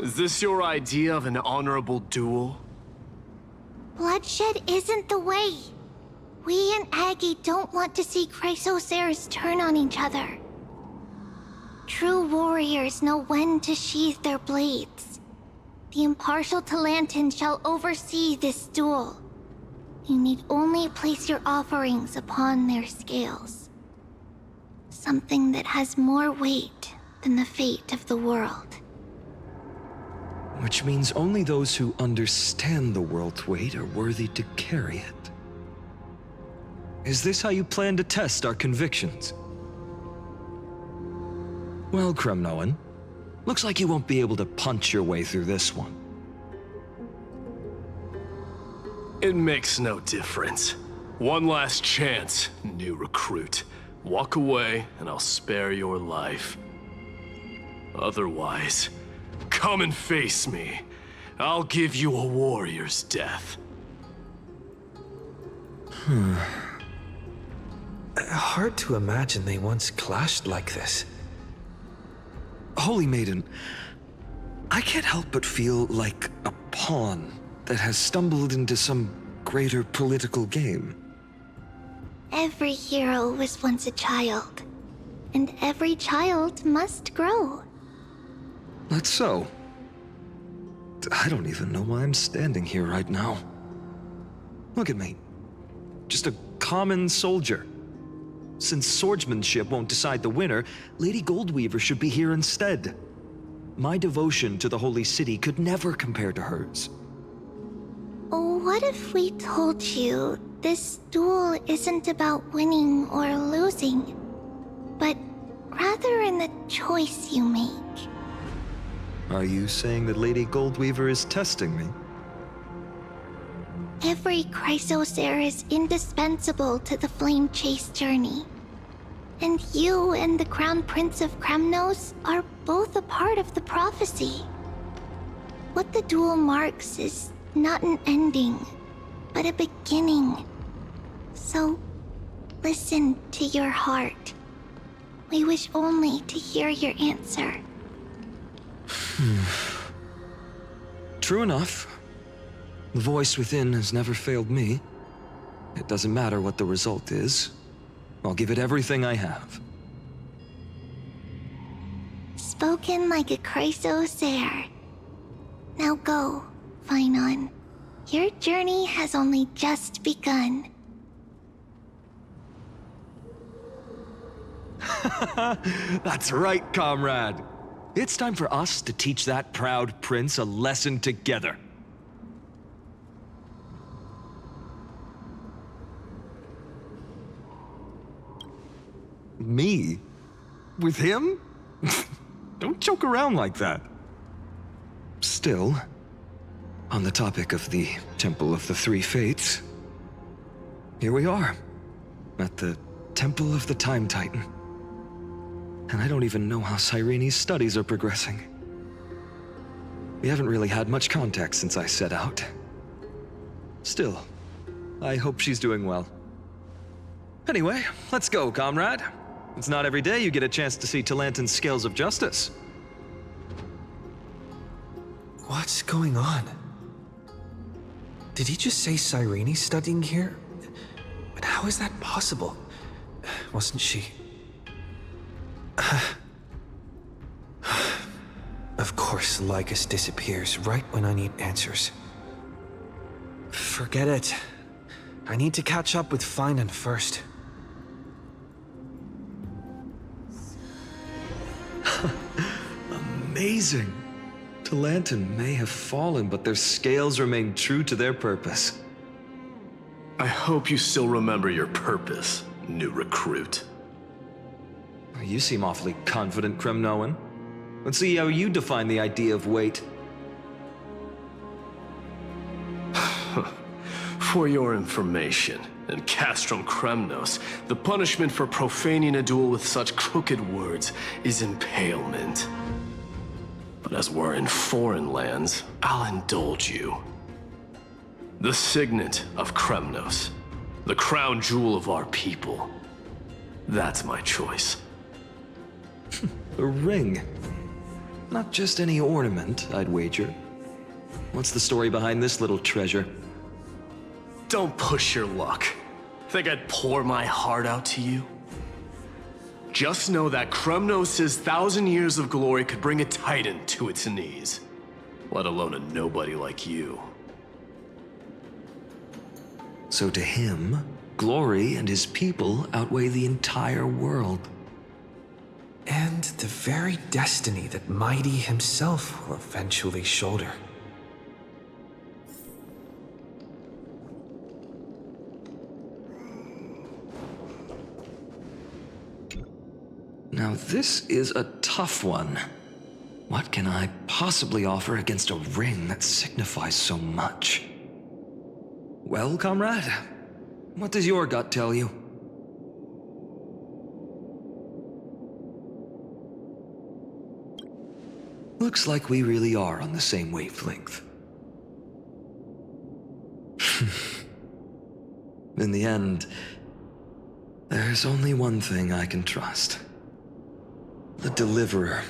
Is this your idea of an honorable duel? Bloodshed isn't the way. We and Aggie don't want to see Chrysoceres turn on each other. True warriors know when to sheathe their blades. The impartial Talanton shall oversee this duel. You need only place your offerings upon their scales. Something that has more weight than the fate of the world. Which means only those who understand the world's weight are worthy to carry it. Is this how you plan to test our convictions? Well, Kremnoan, looks like you won't be able to punch your way through this one. It makes no difference. One last chance, new recruit. Walk away, and I'll spare your life. Otherwise, come and face me. I'll give you a warrior's death. Hard to imagine they once clashed like this. Holy Maiden, I can't help but feel like a pawn that has stumbled into some greater political game. Every hero was once a child, and every child must grow. That's so. I don't even know why I'm standing here right now. Look at me. Just a common soldier. Since swordsmanship won't decide the winner, Lady Goldweaver should be here instead. My devotion to the Holy City could never compare to hers. What if we told you this duel isn't about winning or losing, but rather in the choice you make? Are you saying that Lady Goldweaver is testing me? Every Chrysocer is indispensable to the Flame Chase journey. And you and the Crown Prince of Kremnos are both a part of the prophecy. What the duel marks is not an ending, but a beginning. So, listen to your heart. We wish only to hear your answer. True enough. The voice within has never failed me. It doesn't matter what the result is. I'll give it everything I have. Spoken like a Chrysocer. Now go, Finon. Your journey has only just begun. That's right, comrade. It's time for us to teach that proud prince a lesson together. Me? With him? Don't joke around like that. Still, on the topic of the Temple of the Three Fates, here we are, at the Temple of the Time Titan. And I don't even know how Cyrene's studies are progressing. We haven't really had much contact since I set out. Still, I hope she's doing well. Anyway, let's go, comrade. It's not every day you get a chance to see Talanton's scales of justice. What's going on? Did he just say Cyrene's studying here? But how is that possible? Wasn't she... Of course, Lycus disappears right when I need answers. Forget it. I need to catch up with Finon first. Amazing! Talanton may have fallen, but their scales remain true to their purpose. I hope you still remember your purpose, new recruit. You seem awfully confident, Kremnoan. Let's see how you define the idea of weight. For your information, in Castrum Kremnos, the punishment for profaning a duel with such crooked words is impalement. But as we're in foreign lands, I'll indulge you. The signet of Kremnos, the crown jewel of our people. That's my choice. A ring. Not just any ornament, I'd wager. What's the story behind this little treasure? Don't push your luck. Think I'd pour my heart out to you? Just know that Kremnos' 1,000 years of glory could bring a titan to its knees. Let alone a nobody like you. So to him, glory and his people outweigh the entire world. And the very destiny that Mighty himself will eventually shoulder. Now this is a tough one. What can I possibly offer against a ring that signifies so much? Well, comrade, what does your gut tell you? Looks like we really are on the same wavelength. In the end, there's only one thing I can trust. The deliverer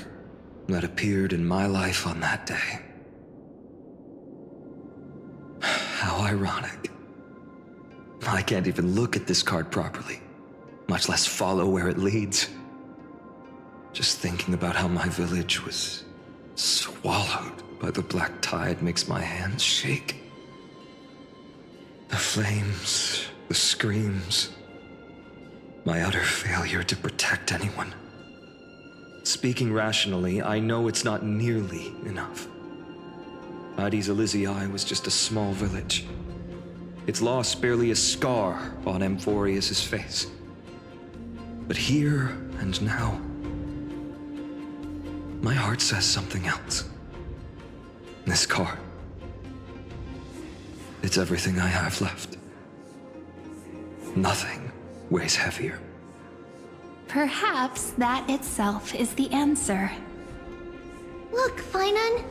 that appeared in my life on that day. How ironic. I can't even look at this card properly, much less follow where it leads. Just thinking about how my village was swallowed by the black tide makes my hands shake. The flames, the screams, my utter failure to protect anyone. Speaking rationally, I know it's not nearly enough. Hades Elysiae was just a small village. Its loss barely a scar on Amphoreus' face. But here and now, my heart says something else. This card. It's everything I have left. Nothing weighs heavier. Perhaps that itself is the answer. Look, Finan.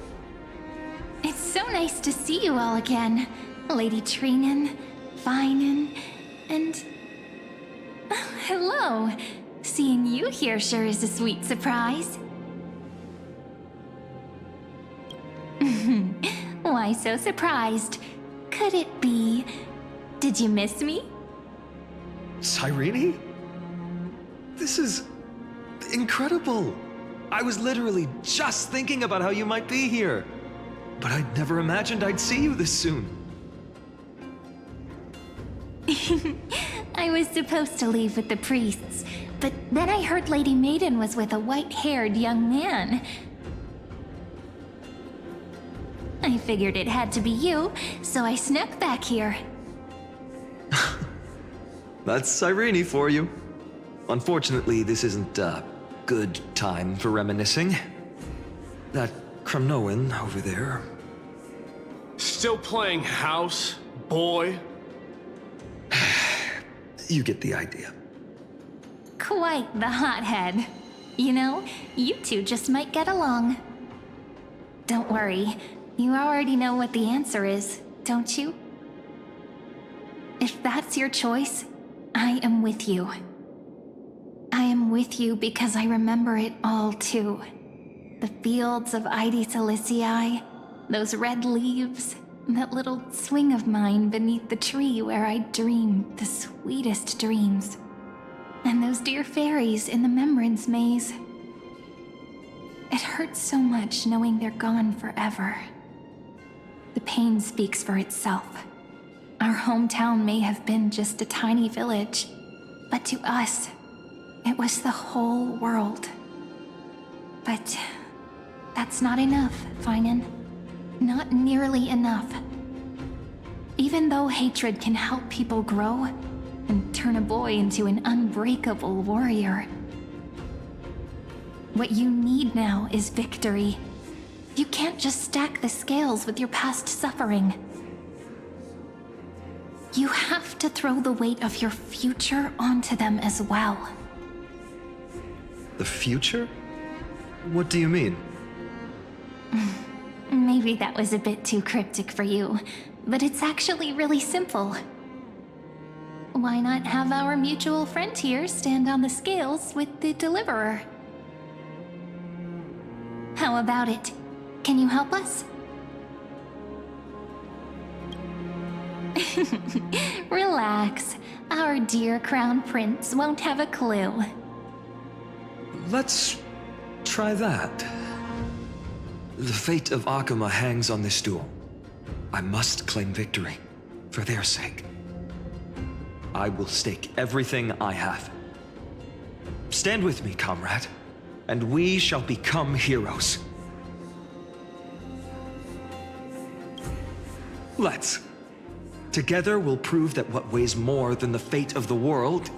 It's so nice to see you all again. Lady Trinan, Finan, and... hello. Seeing you here sure is a sweet surprise. Why so surprised? Could it be... did you miss me? Cyrene? This is incredible. I was literally just thinking about how you might be here. But I'd never imagined I'd see you this soon. I was supposed to leave with the priests, but then I heard Lady Maiden was with a white-haired young man. I figured it had to be you, so I snuck back here. That's Cyrene for you. Unfortunately, this isn't a good time for reminiscing. That Kremnoan over there. Still playing house, boy? You get the idea. Quite the hothead. You know, you two just might get along. Don't worry, you already know what the answer is, don't you? If that's your choice, I am with you. I am with you because I remember it all too. The fields of Hades Elysiae, those red leaves, that little swing of mine beneath the tree where I dreamed the sweetest dreams. And those dear fairies in the Membrance Maze. It hurts so much knowing they're gone forever. The pain speaks for itself. Our hometown may have been just a tiny village, but to us, it was the whole world. But that's not enough, Finan. Not nearly enough. Even though hatred can help people grow and turn a boy into an unbreakable warrior, what you need now is victory. You can't just stack the scales with your past suffering. You have to throw the weight of your future onto them as well. The future? What do you mean? Maybe that was a bit too cryptic for you, but it's actually really simple. Why not have our mutual friend here stand on the scales with the deliverer? How about it? Can you help us? Relax. Our dear Crown Prince won't have a clue. Let's try that. The fate of Akuma hangs on this duel. I must claim victory, for their sake. I will stake everything I have. Stand with me, comrade, and we shall become heroes. Let's. Together we'll prove that what weighs more than the fate of the world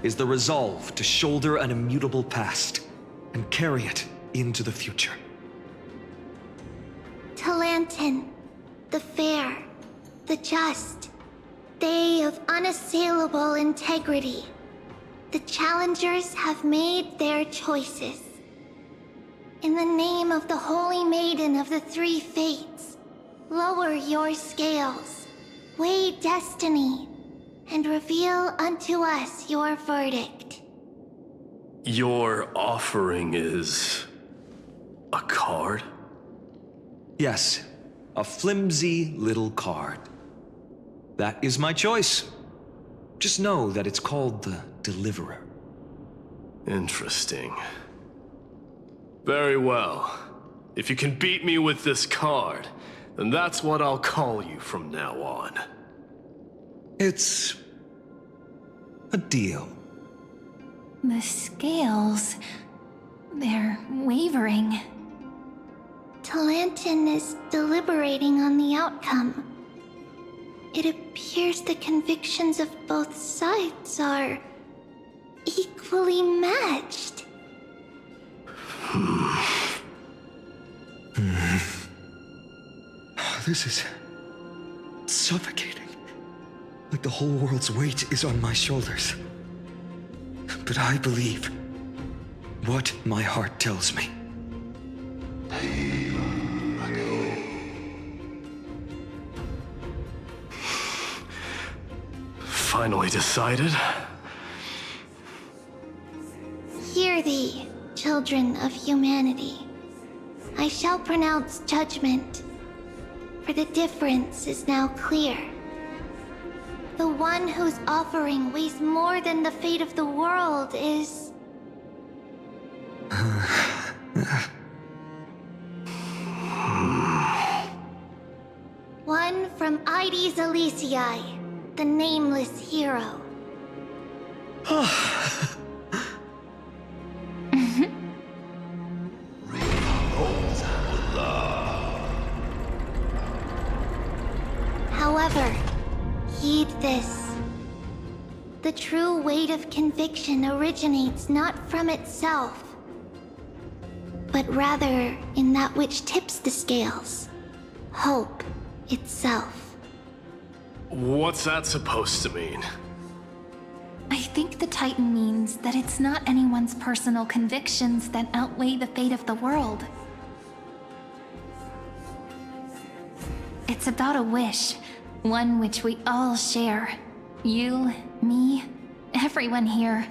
is the resolve to shoulder an immutable past and carry it into the future. Talanton, the fair, the just, they of unassailable integrity. The challengers have made their choices. In the name of the Holy Maiden of the Three Fates, lower your scales, weigh destiny, and reveal unto us your verdict. Your offering is a card? Yes, a flimsy little card. That is my choice. Just know that it's called the Deliverer. Interesting. Very well. If you can beat me with this card, then that's what I'll call you from now on. It's a deal. The scales... they're wavering. Talanton is deliberating on the outcome. It appears the convictions of both sides are equally matched. This is suffocating. Like the whole world's weight is on my shoulders. But I believe what my heart tells me. Finally decided? Hear thee, children of humanity. I shall pronounce judgment, for the difference is now clear. The one whose offering weighs more than the fate of the world is... one from Ides Elysiae, the nameless hero. However, heed this. The true weight of conviction originates not from itself, but rather in that which tips the scales, hope itself. What's that supposed to mean? I think the Titan means that it's not anyone's personal convictions that outweigh the fate of the world. It's about a wish, one which we all share. You, me, everyone here.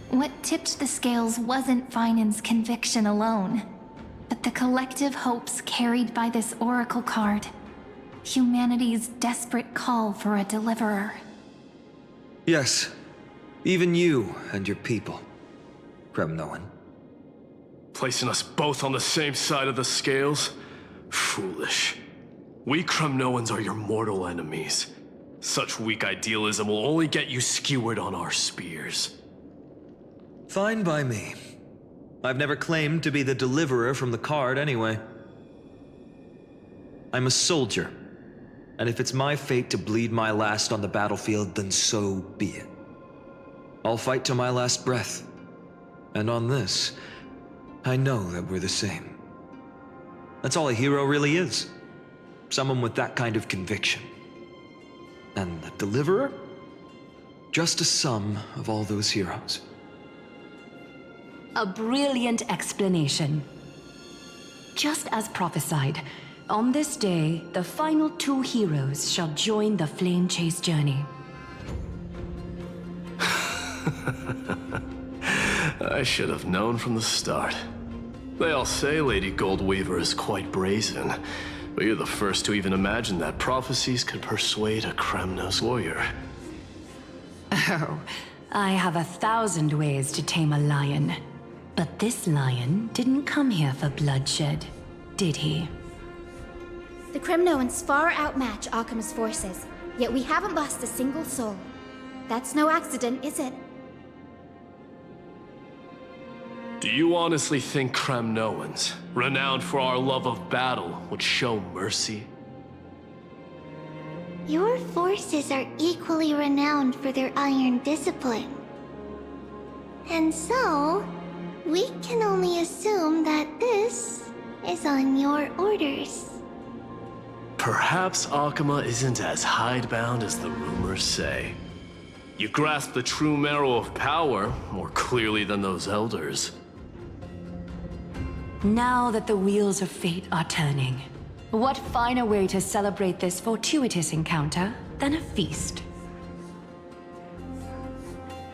What tipped the scales wasn't Finan's conviction alone, but the collective hopes carried by this oracle card. Humanity's desperate call for a deliverer. Yes, even you and your people, Kremnoan. Placing us both on the same side of the scales? Foolish. We Kremnoans are your mortal enemies. Such weak idealism will only get you skewered on our spears. Fine by me. I've never claimed to be the deliverer from the card anyway. I'm a soldier, and if it's my fate to bleed my last on the battlefield, then so be it. I'll fight to my last breath. And on this, I know that we're the same. That's all a hero really is. Someone with that kind of conviction. And the deliverer? Just a sum of all those heroes. A brilliant explanation. Just as prophesied, on this day, the final two heroes shall join the Flame Chase journey. I should have known from the start. They all say Lady Goldweaver is quite brazen, but you're the first to even imagine that prophecies could persuade a Kremnos warrior. Oh, I have 1,000 ways to tame a lion. But this lion didn't come here for bloodshed, did he? The Kremnoans far outmatch Occam's forces, yet we haven't lost a single soul. That's no accident, is it? Do you honestly think Kremnoans, renowned for our love of battle, would show mercy? Your forces are equally renowned for their iron discipline. And so, we can only assume that this is on your orders. Perhaps Akama isn't as hidebound as the rumors say. You grasp the true marrow of power more clearly than those elders. Now that the wheels of fate are turning, what finer way to celebrate this fortuitous encounter than a feast?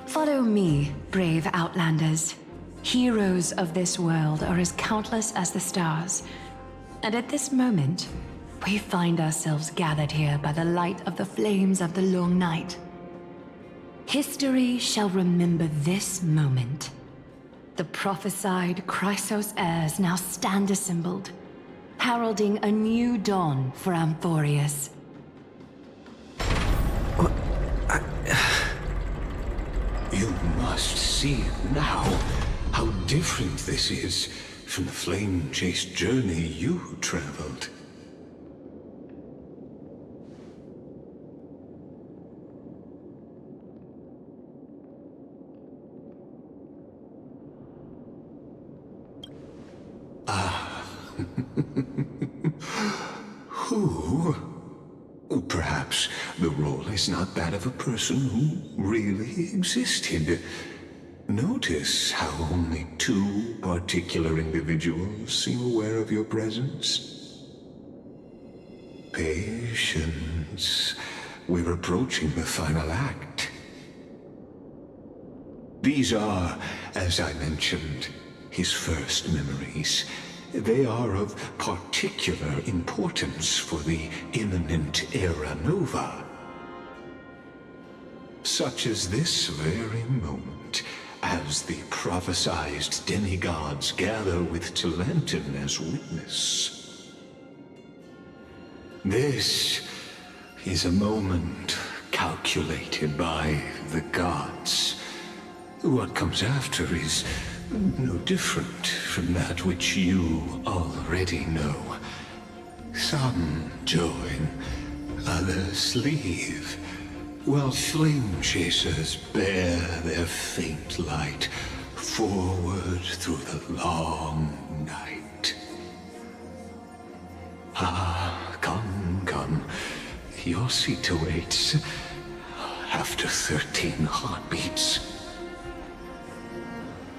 Follow me, brave Outlanders. Heroes of this world are as countless as the stars. And at this moment, we find ourselves gathered here by the light of the flames of the long night. History shall remember this moment. The prophesied Chrysos heirs now stand assembled, heralding a new dawn for Amphoreus. You must see now how different this is from the flame-chased journey you traveled. Who? Perhaps the role is not that of a person who really existed. Notice how only 2 particular individuals seem aware of your presence. Patience. We're approaching the final act. These are, as I mentioned, his first memories. They are of particular importance for the imminent Era Nova. Such as this very moment, as the prophesized demigods gather with Talanton as witness. This is a moment calculated by the gods. What comes after is no different from that which you already know. Some join, others leave, while flame chasers bear their faint light forward through the long night. Ah, come. Your seat awaits. After 13 heartbeats,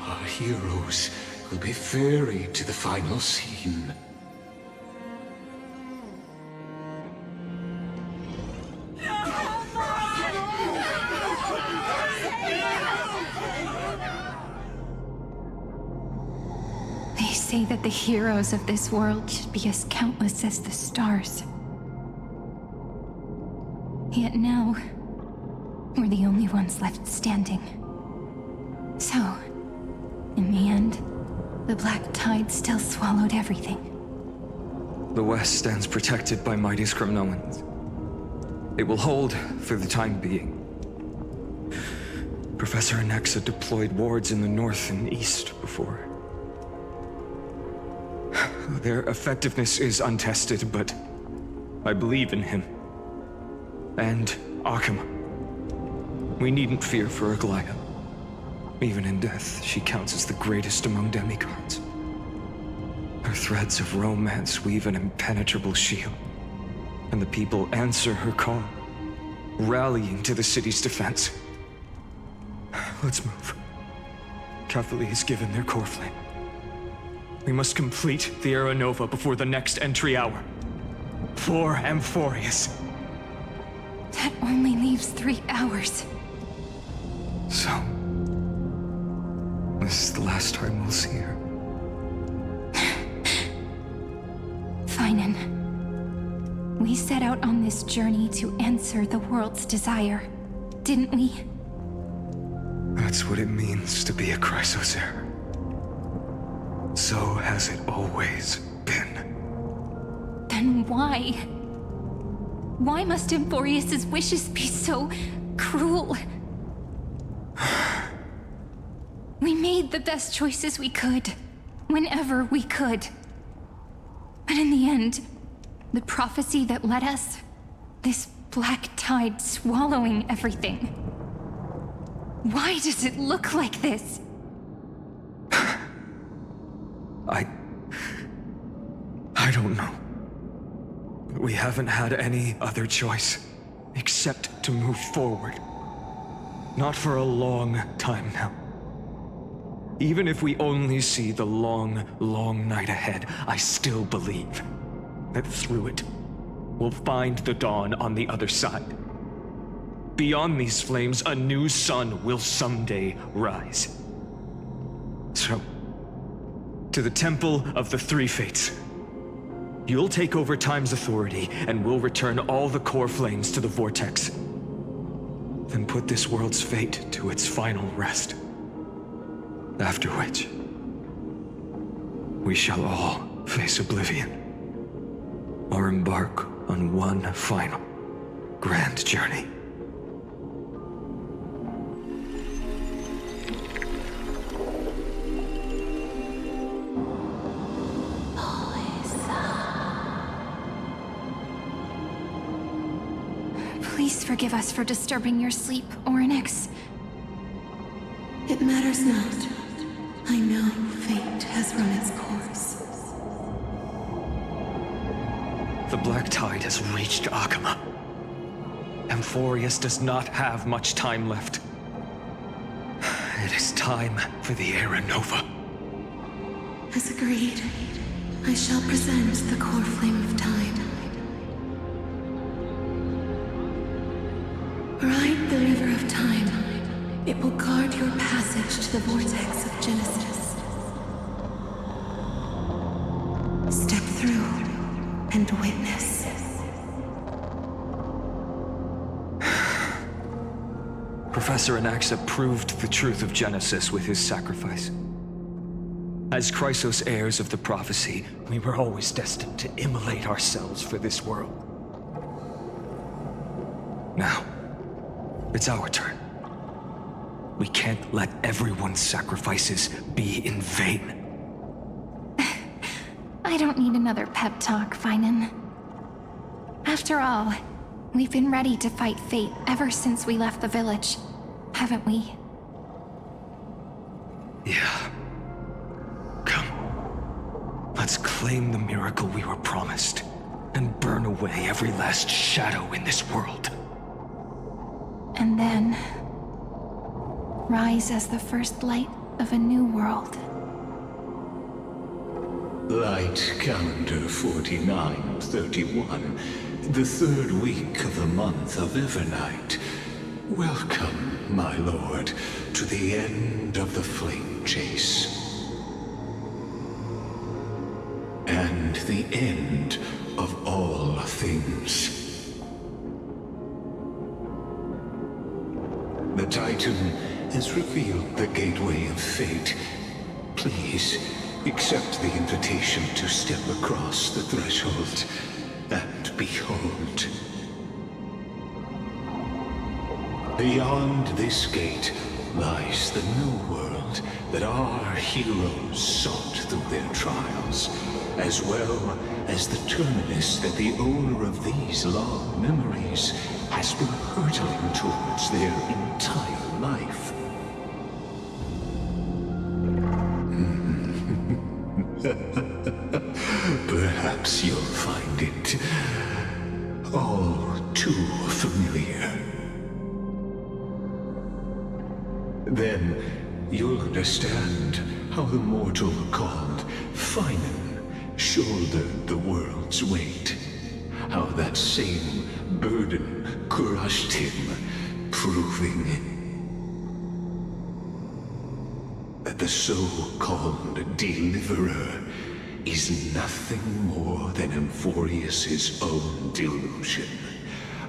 our heroes will be ferried to the final scene. They say that the heroes of this world should be as countless as the stars. Yet now, we're the only ones left standing. So, in the end, the black tide still swallowed everything. The West stands protected by mighty Kremnoans. It will hold for the time being. Professor Anexa deployed wards in the north and east before. Their effectiveness is untested, but I believe in him. And Occam. We needn't fear for Aglaya. Even in death, she counts as the greatest among demigods. Her threads of romance weave an impenetrable shield, and the people answer her call, rallying to the city's defense. Let's move. Cavalry has given their core flame. We must complete the Era Nova before the next entry hour. For Amphoreus. That only leaves 3 hours. So, This is the last time we'll see her. Finan, we set out on this journey to answer the world's desire, didn't we? That's what it means to be a Chrysosaur. So has it always been. Then why? Why must Amphoreus' wishes be so cruel? We made the best choices we could, whenever we could. But in the end, the prophecy that led us, this black tide swallowing everything. Why does it look like this? I don't know. We haven't had any other choice except to move forward. Not for a long time now. Even if we only see the long, long night ahead, I still believe that through it, we'll find the dawn on the other side. Beyond these flames, a new sun will someday rise. So, to the Temple of the Three Fates. You'll take over Time's authority, and we'll return all the core flames to the Vortex. Then put this world's fate to its final rest. After which, we shall all face oblivion, or embark on one final, grand journey. Please forgive us for disturbing your sleep, Orynyx. It matters not. I know fate has run its course. The Black Tide has reached Akama. Amphoreus does not have much time left. It is time for the Era Nova. As agreed, I shall present the core flame of time. Ride the river of time. It will guard your passage to the vortex of Genesis. Step through and witness. Professor Anaxa proved the truth of Genesis with his sacrifice. As Chrysos heirs of the prophecy, we were always destined to immolate ourselves for this world. Now, it's our turn. We can't let everyone's sacrifices be in vain. I don't need another pep talk, Finan. After all, we've been ready to fight fate ever since we left the village, haven't we? Yeah. Come. Let's claim the miracle we were promised, and burn away every last shadow in this world. And then rise as the first light of a new world. Light calendar 4931, the third week of the month of Evernight. Welcome, my lord, to the end of the flame chase. And the end of all things. The Titan has revealed the gateway of fate. Please, accept the invitation to step across the threshold and behold. Beyond this gate lies the new world that our heroes sought through their trials, as well as the terminus that the owner of these long memories has been hurtling towards their entire life. Perhaps you'll find it all too familiar. Then you'll understand how the mortal called Finan shouldered the world's weight. How that same burden crushed him, proving that the so-called deliverer is nothing more than Amphoreus' own delusion.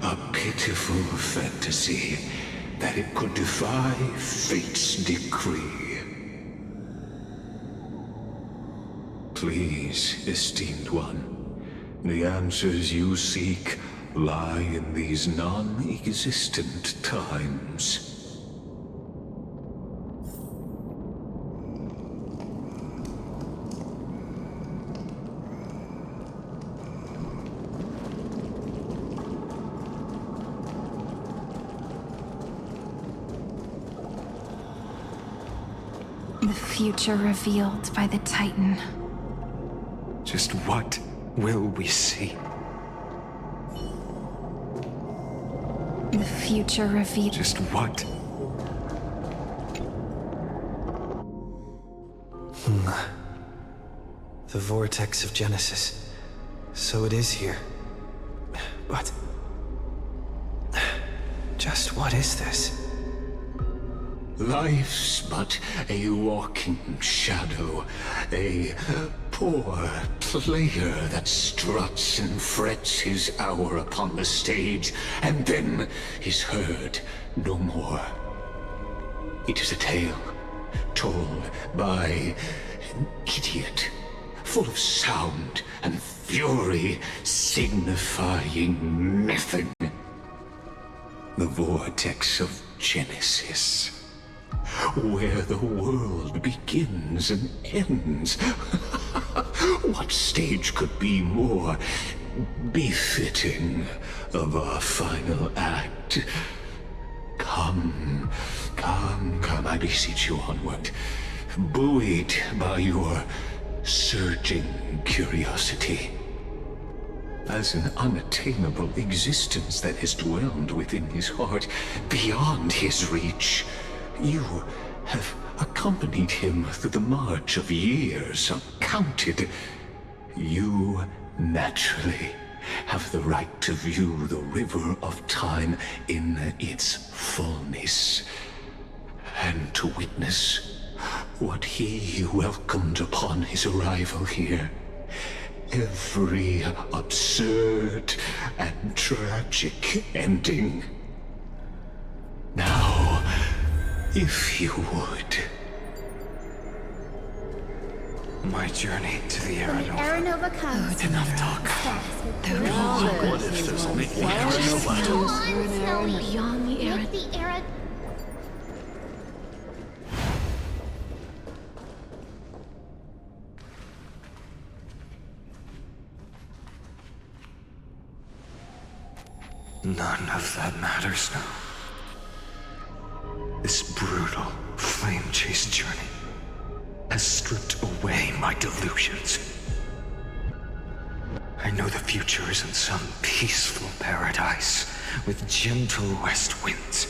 A pitiful fantasy that it could defy fate's decree. Please, esteemed one, the answers you seek lie in these non-existent times. The future revealed by the Titan. Just what will we see? The future revealed. Just what? The Vortex of Genesis. So it is here. But... just what is this? Life's but a walking shadow, a poor player that struts and frets his hour upon the stage, and then is heard no more. It is a tale told by an idiot, full of sound and fury, signifying nothing. The Vortex of Genesis. Where the world begins and ends. What stage could be more befitting of our final act? Come, I beseech you onward, buoyed by your surging curiosity. As an unattainable existence that has dwelled within his heart, beyond his reach, you have accompanied him through the march of years uncounted. You naturally have the right to view the river of time in its fullness, and to witness what he welcomed upon his arrival here. Every absurd and tragic ending. Now, if you would. My journey to the When the Aranova. Aranova comes, Enough talk. What if there's only one Come on, Snowy. Beyond the era. Make the era... None of that matters now. This brutal, flame-chased journey has stripped away my delusions. I know the future is in some peaceful paradise with gentle west winds,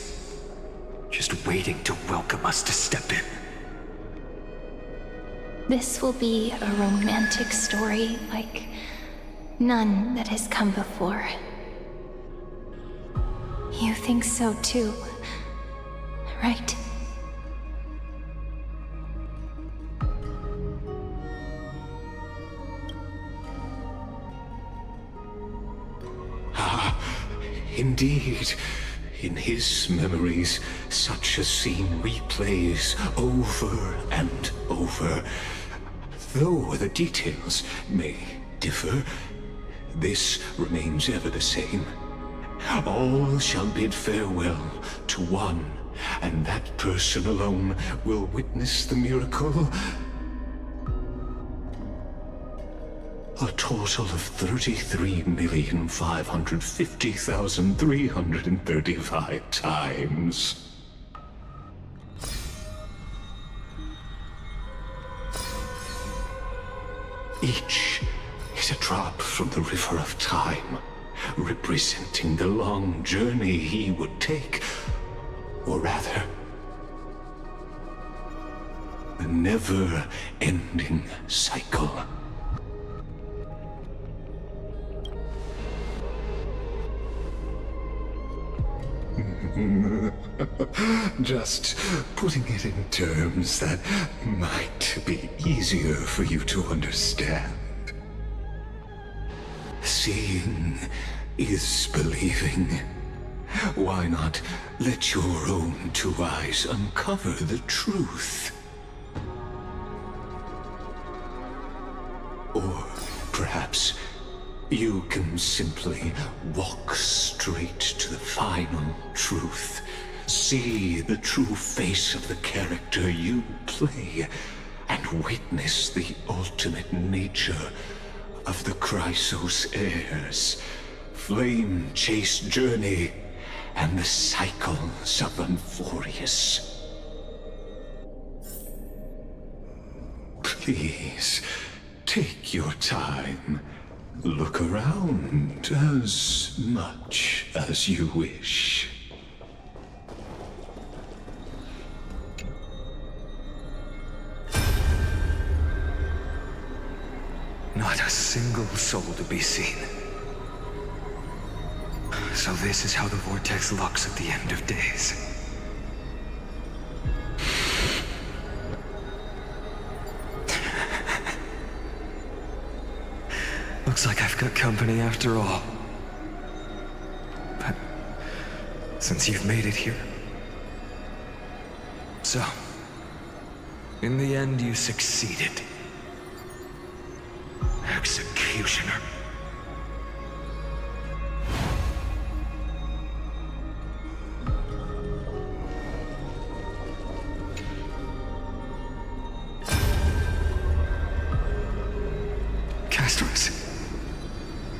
just waiting to welcome us to step in. This will be a romantic story like none that has come before. You think so too, right? Indeed, in his memories, such a scene replays over and over. Though the details may differ, this remains ever the same. All shall bid farewell to one, and that person alone will witness the miracle. A total of 33,550,335 times. Each is a drop from the river of time, representing the long journey he would take, or rather, the never-ending cycle. Just putting it in terms that might be easier for you to understand. Seeing is believing. Why not let your own two eyes uncover the truth? Or perhaps you can simply walk straight to the final truth. See the true face of the character you play, and witness the ultimate nature of the Chrysos heirs, flame chase journey, and the cycles of Amphoreus. Please, take your time. Look around as much as you wish. Not a single soul to be seen. So this is how the Vortex looks at the end of days. Looks like I've got company after all. But since you've made it here... So, in the end you succeeded. Executioner. Castros,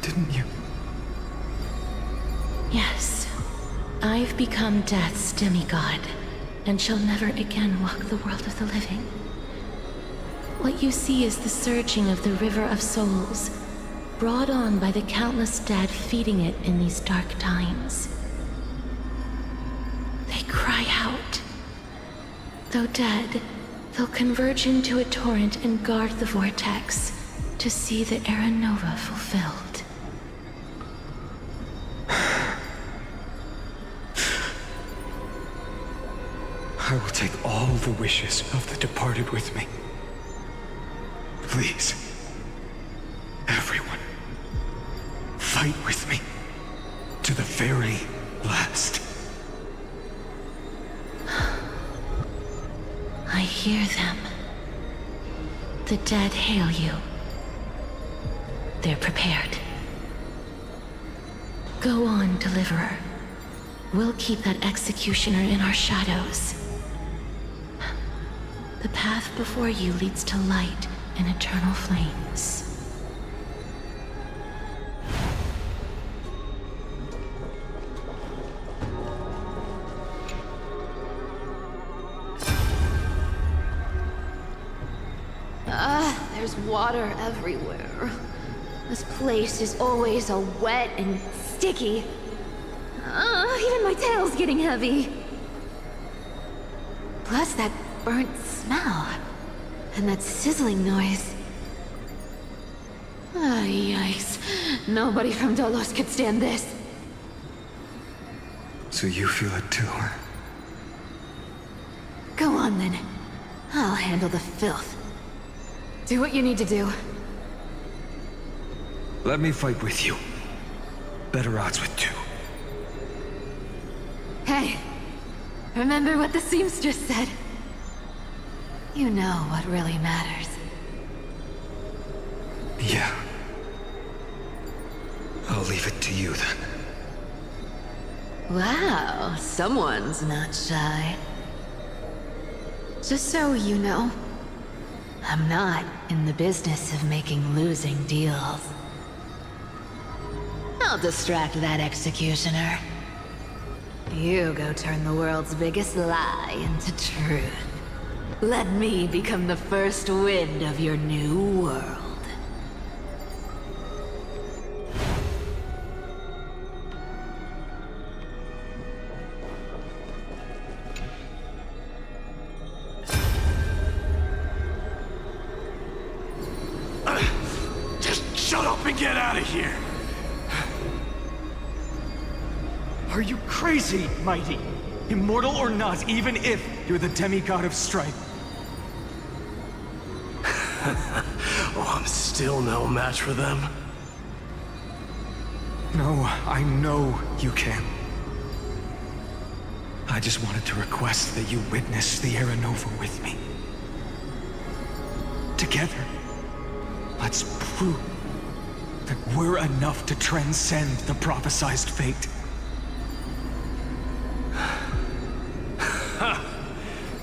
didn't you? Yes. I've become Death's demigod, and shall never again walk the world of the living. What you see is the surging of the river of souls, brought on by the countless dead feeding it in these dark times. They cry out. Though dead, they'll converge into a torrent and guard the vortex to see the Era Nova fulfilled. I will take all the wishes of the departed with me. Please, everyone, fight with me to the very last. I hear them. The dead hail you. They're prepared. Go on, Deliverer. We'll keep that executioner in our shadows. The path before you leads to light and eternal flames. There's water everywhere. This place is always so wet and sticky. Even my tail's getting heavy. Plus that burnt smell. And that sizzling noise. Yikes. Nobody from Dolos could stand this. So you feel it too, huh? Go on then. I'll handle the filth. Do what you need to do. Let me fight with you. Better odds with two. Hey, remember what the seamstress said? You know what really matters. Yeah. I'll leave it to you then. Wow, someone's not shy. Just so you know, I'm not in the business of making losing deals. I'll distract that executioner. You go turn the world's biggest lie into truth. Let me become the first wind of your new world. Just shut up and get out of here! Are you crazy, Mighty? Immortal or not, even if you're the demigod of strife. Oh, I'm still no match for them. No, I know you can. I just wanted to request that you witness the Era Nova with me. Together, let's prove that we're enough to transcend the prophesized fate.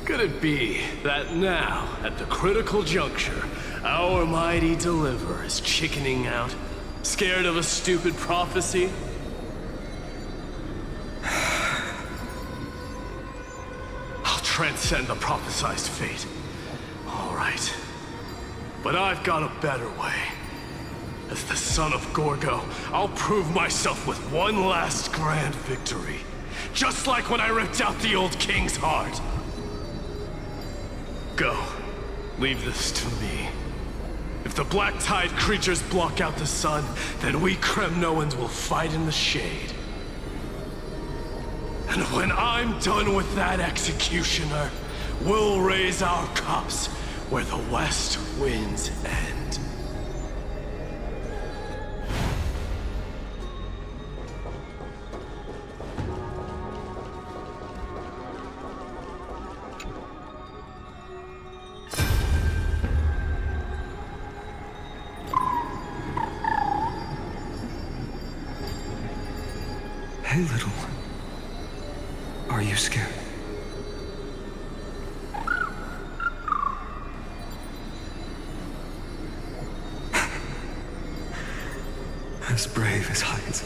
Could it be that now, at the critical juncture, our mighty deliverer is chickening out, scared of a stupid prophecy? I'll transcend the prophesized fate. All right. But I've got a better way. As the son of Gorgo, I'll prove myself with one last grand victory. Just like when I ripped out the old king's heart. Go. Leave this to me. If the Black Tide creatures block out the sun, then we Kremnoans will fight in the shade. And when I'm done with that executioner, we'll raise our cups where the west winds end. Hey, little one. Are you scared? As brave as heights.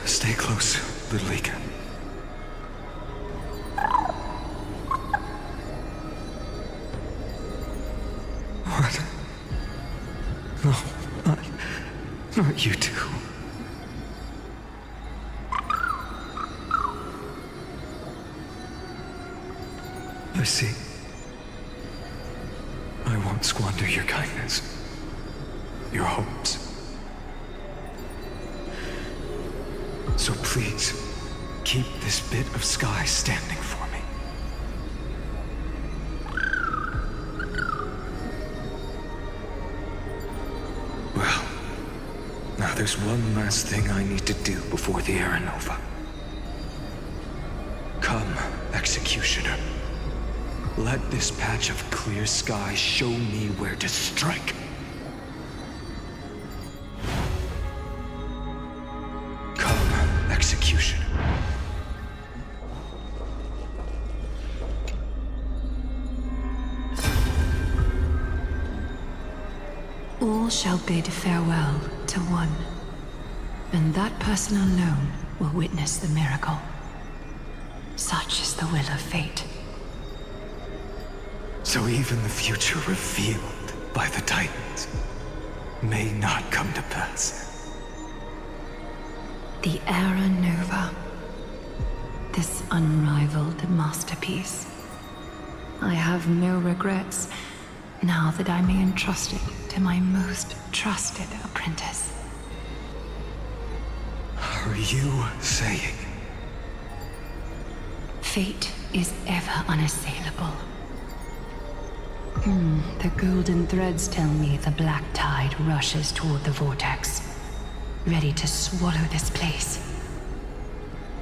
Stay close, little Ika. What? No, not you two. I see. I won't squander your kindness. Your hopes. So please, keep this bit of sky standing for me. Well, now there's one last thing I need to do before the Era Nova. Come, Executioner. Let this patch of clear sky show me where to strike. Come, Executioner. All shall bid farewell to one, and that person alone will witness the miracle. Such is the will of fate. So even the future revealed by the Titans may not come to pass. The Era Nova. This unrivaled masterpiece. I have no regrets now that I may entrust it to my most trusted apprentice. Are you saying? Fate is ever unassailable. The golden threads tell me the black tide rushes toward the Vortex, ready to swallow this place.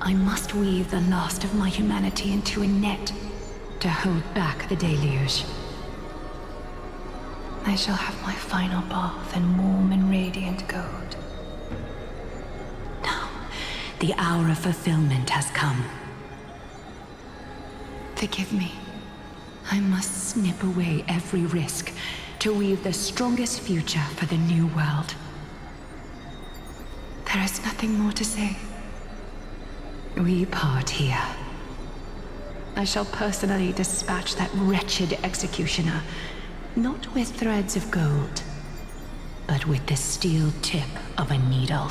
I must weave the last of my humanity into a net to hold back the deluge. I shall have my final bath in warm and radiant gold. Now, the hour of fulfillment has come. Forgive me. I must snip away every risk to weave the strongest future for the new world. There is nothing more to say. We part here. I shall personally dispatch that wretched executioner, not with threads of gold, but with the steel tip of a needle.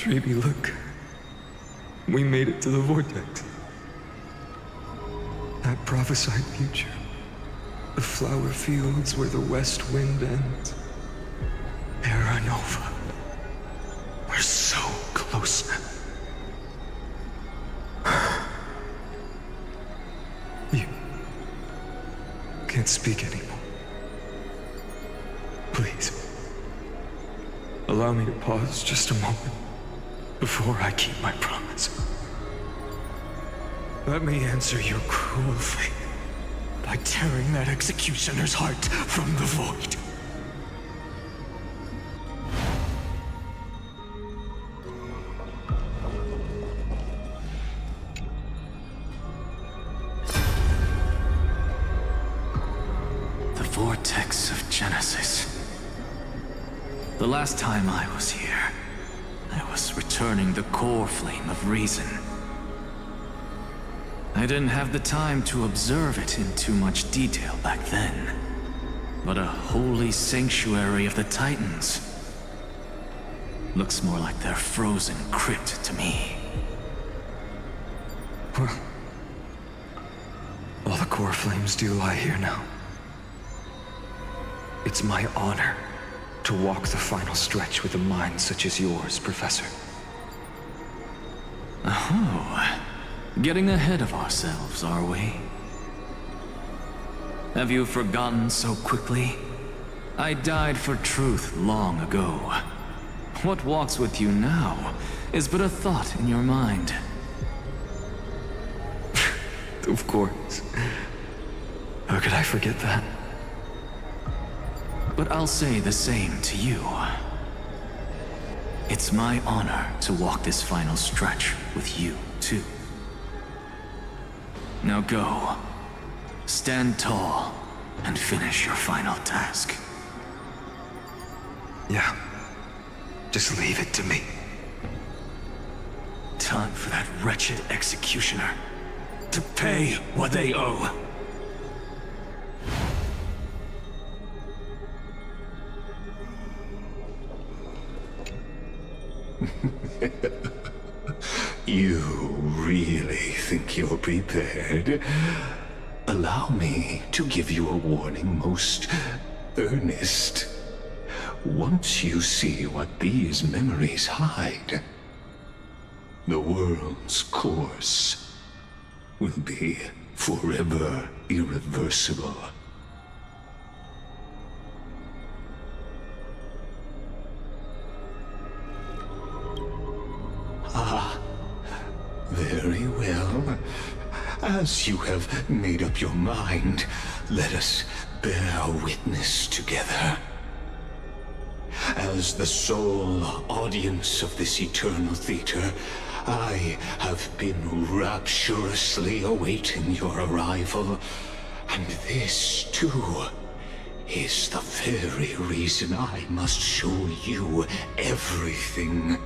3B, look. We made it to the Vortex. That prophesied future. The flower fields where the west wind ends. Terra Nova. We're so close now. You can't speak anymore. Please, allow me to pause just a moment before I keep my promise. Let me answer your cruel fate by tearing that executioner's heart from the void. The Vortex of Genesis. The last time I was here, I was returning the core flame of reason. I didn't have the time to observe it in too much detail back then. But a holy sanctuary of the Titans looks more like their frozen crypt to me. Well, all the core flames do lie here now. It's my honor to walk the final stretch with a mind such as yours, Professor. Oh, getting ahead of ourselves, are we? Have you forgotten so quickly? I died for truth long ago. What walks with you now is but a thought in your mind. Of course. How could I forget that? But I'll say the same to you. It's my honor to walk this final stretch with you, too. Now go. Stand tall and finish your final task. Yeah. Just leave it to me. Time for that wretched executioner to pay what they owe. You really think you're prepared? Allow me to give you a warning most earnest. Once you see what these memories hide, the world's course will be forever irreversible. Very well. As you have made up your mind, let us bear witness together. As the sole audience of this eternal theater, I have been rapturously awaiting your arrival. And this, too, is the very reason I must show you everything.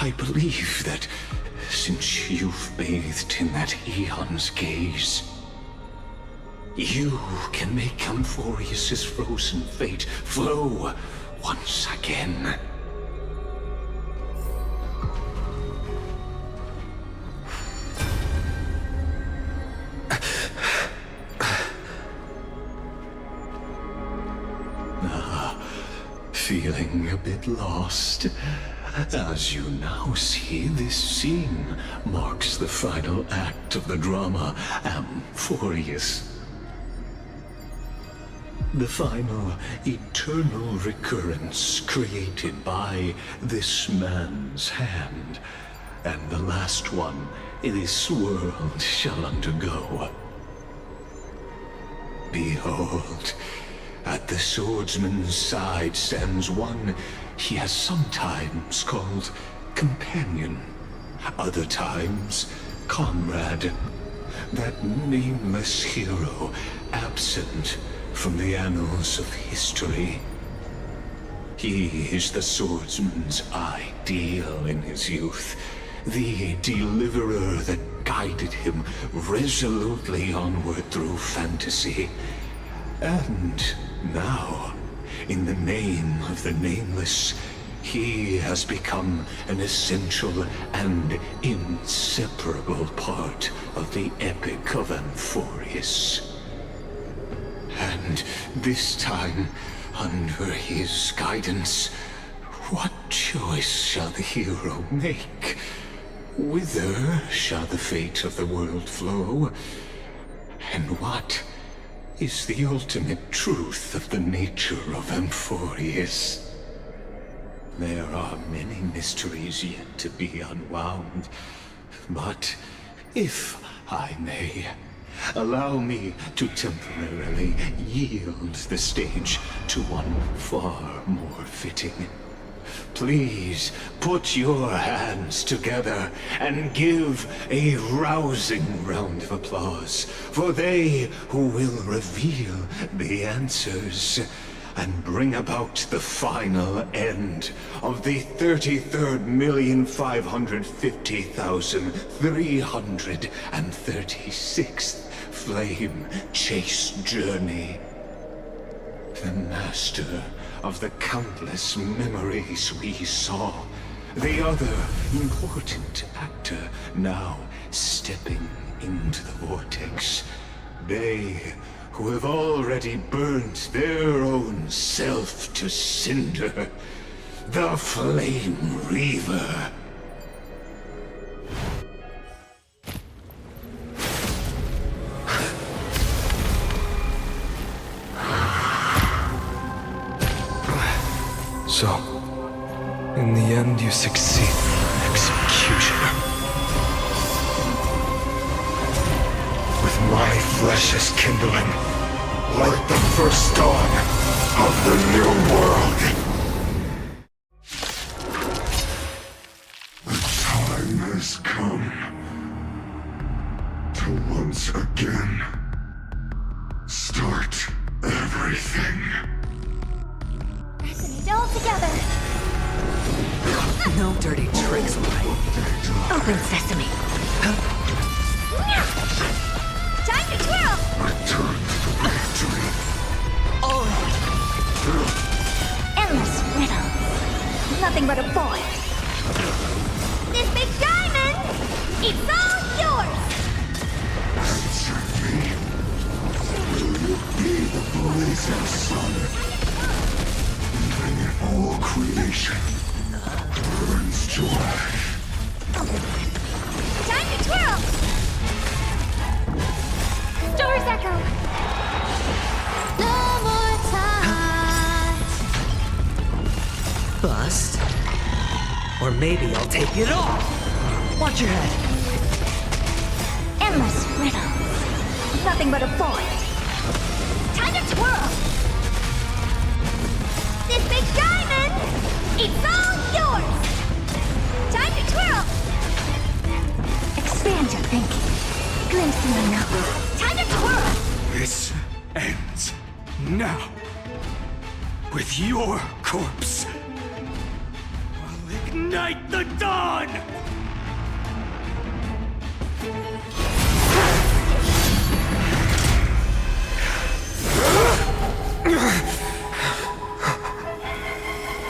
I believe that since you've bathed in that Eon's gaze, you can make Amphoreus' frozen fate flow once again. Feeling a bit lost? As you now see, this scene marks the final act of the drama Amphoreus. The final eternal recurrence created by this man's hand, and the last one this world shall undergo. Behold, at the swordsman's side stands one he has sometimes called companion, other times comrade, that nameless hero absent from the annals of history. He is the swordsman's ideal in his youth, the deliverer that guided him resolutely onward through fantasy. And now, in the name of the Nameless, He has become an essential and inseparable part of the epic of Amphoreus. And this time, under his guidance, what choice shall the hero make? Whither shall the fate of the world flow? And what is the ultimate truth of the nature of Amphoreus? There are many mysteries yet to be unwound, but if I may, allow me to temporarily yield the stage to one far more fitting. Please put your hands together and give a rousing round of applause for they who will reveal the answers and bring about the final end of the 33,550,336th Flame Chase journey. The master of the countless memories we saw. The other important actor now stepping into the Vortex. They who have already burnt their own self to cinder. The Flame Reaver. So, in the end, you succeed. Executioner. With my flesh as kindling, like the first dawn of the new world. The time has come to once again start everything. All together. No dirty tricks, right? Open sesame. Time to twirl! Return to the victory. Endless riddles. Nothing but a boy. This big diamond! It's all yours! Answer me. Will you be the blazing sun? All creation burns to ash. Time to twirl! Stars echo! No more time! Bust? Or maybe I'll take it off! Watch your head! Endless riddles. Nothing but a void. Time to twirl! This big diamond! It's all yours! Time to twirl! Expand your thinking. Glimpse the unknown. Time to twirl! This ends now. With your corpse. I'll ignite the dawn!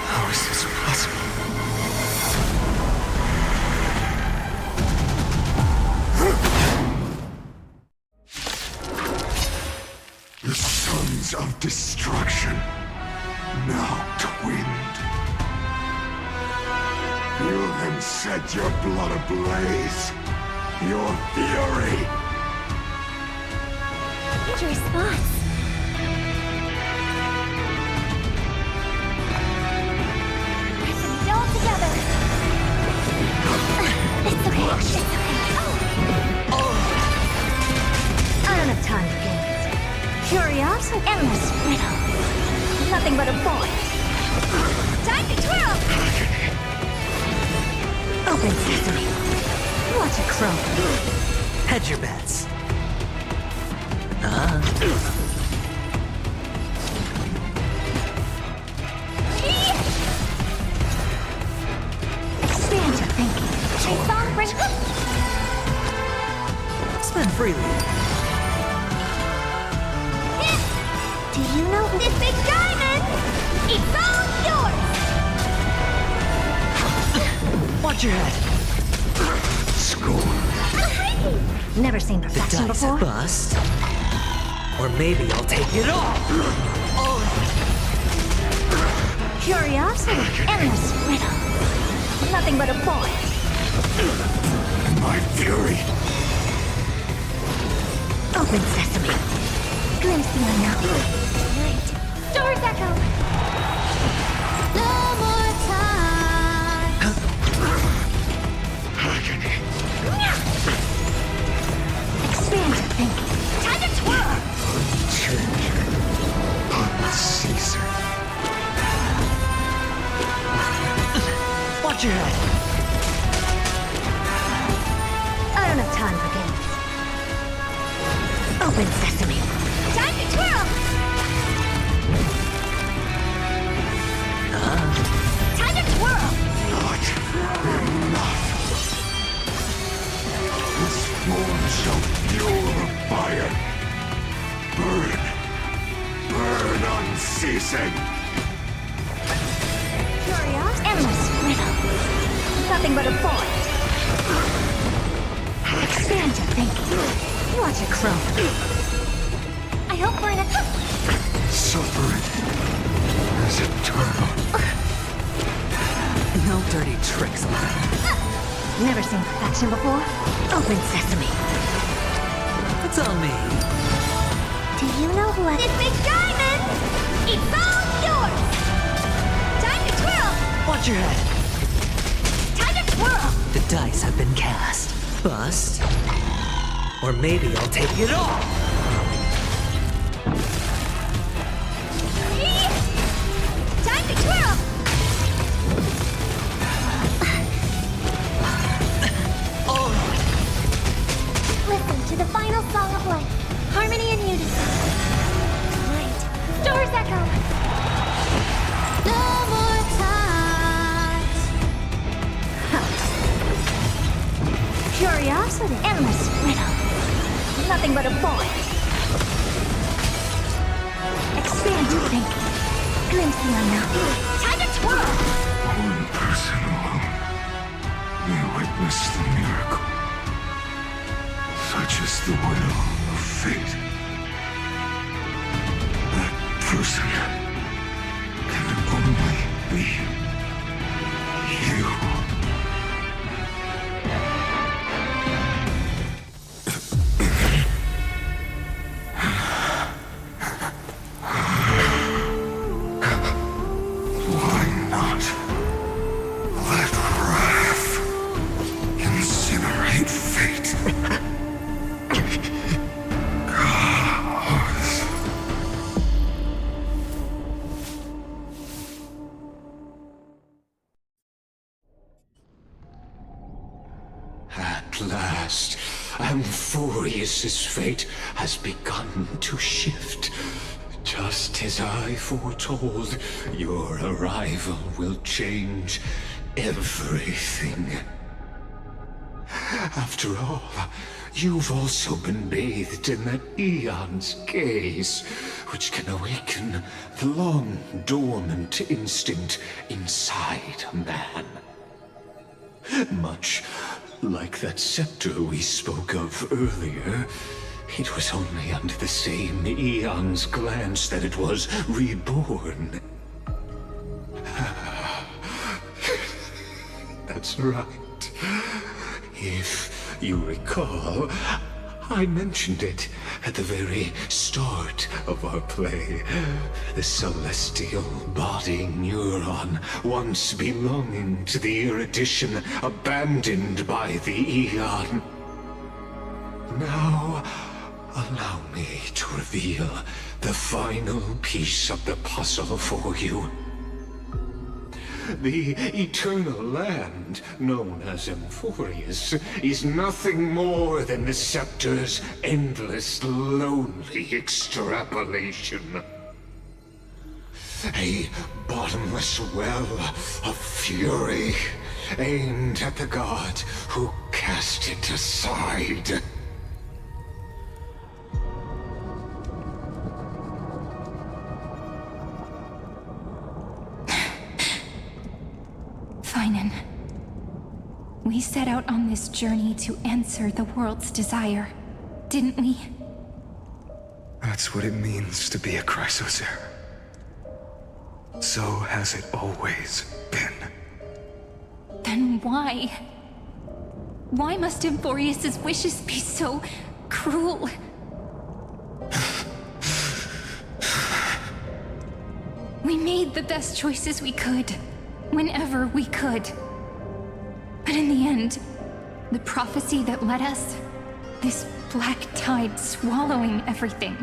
How is this possible? The sons of destruction, now twinned. You then set your blood ablaze. Your fury. What's your response? All together. It's okay. It's okay. I don't have time for games. Curiosity, endless riddles. Nothing but a void. Time to twirl. Open sesame. Watch it crumble. Hedge your bets. Expand your thinking. Chase on, bridge. Spend freely. Do you know this big diamond? It's all yours! Watch your head! Score. Never seen The perfection dice before. bust. Or maybe I'll take it off! Curiosity, endless riddle. Nothing but a boy. My fury. Open sesame. Glimpse the unknown. Right. Doors echo. No more time. Agony. Expand your thinking. Time to twirl. Change. Unceasing. Watch your head! I don't have time for games. Open sesame. Time to twirl. Time to twirl. Not enough. This form shall fuel fire. Burn. Burn unceasing. Curious, endless riddle. Nothing but a boy. Expand your thinking. Watch it grow. I hope we're in a... Suffering is eternal. No dirty tricks, man. Never seen perfection before. Open sesame. It's on me. Do you know who This big diamond! It's all yours! Time to twirl! Watch your head. Time to twirl! The dice have been cast. Bust. Or maybe I'll take it off! Time to twirl! Listen to the final song of life. Harmony and unity. Right. Doors echo. No more times. Curiosity. Endless riddle. Nothing but a boy. Expand your thinking. Glimpse the unknown. Time to twirl. One person alone may witness the miracle. Such is the will of fate. That person can only be you. Why not let wrath incinerate fate? At last, Amphoreus' fate has begun to shift. Just as I foretold, your arrival will change everything. After all, you've also been bathed in that Eon's gaze, which can awaken the long-dormant instinct inside a man. Much like that scepter we spoke of earlier, it was only under the same Eon's glance that it was reborn. That's right. If you recall, I mentioned it at the very start of our play. The celestial body neuron, once belonging to the Erudition, abandoned by the Eon. Now, allow me to reveal the final piece of the puzzle for you. The eternal land, known as Amphoreus, is nothing more than the scepter's endless, lonely extrapolation. A bottomless well of fury, aimed at the god who cast it aside. Finan. set out on this journey to answer the world's desire, didn't we? That's what it means to be a Chrysosaur. So has it always been. Then why? Why must Amphoreus' wishes be so cruel? We made the best choices we could, whenever we could. But in the end, the prophecy that led us, this black tide swallowing everything.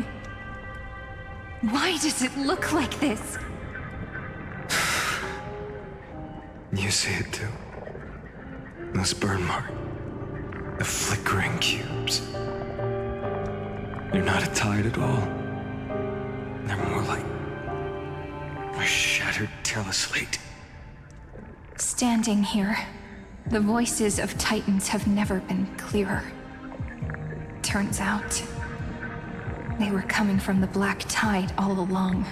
Why does it look like this? You see it too. Those burn marks. The flickering cubes. They're not a tide at all. They're more like a shattered teleslate. Standing here, the voices of Titans have never been clearer. Turns out, they were coming from the black tide all along.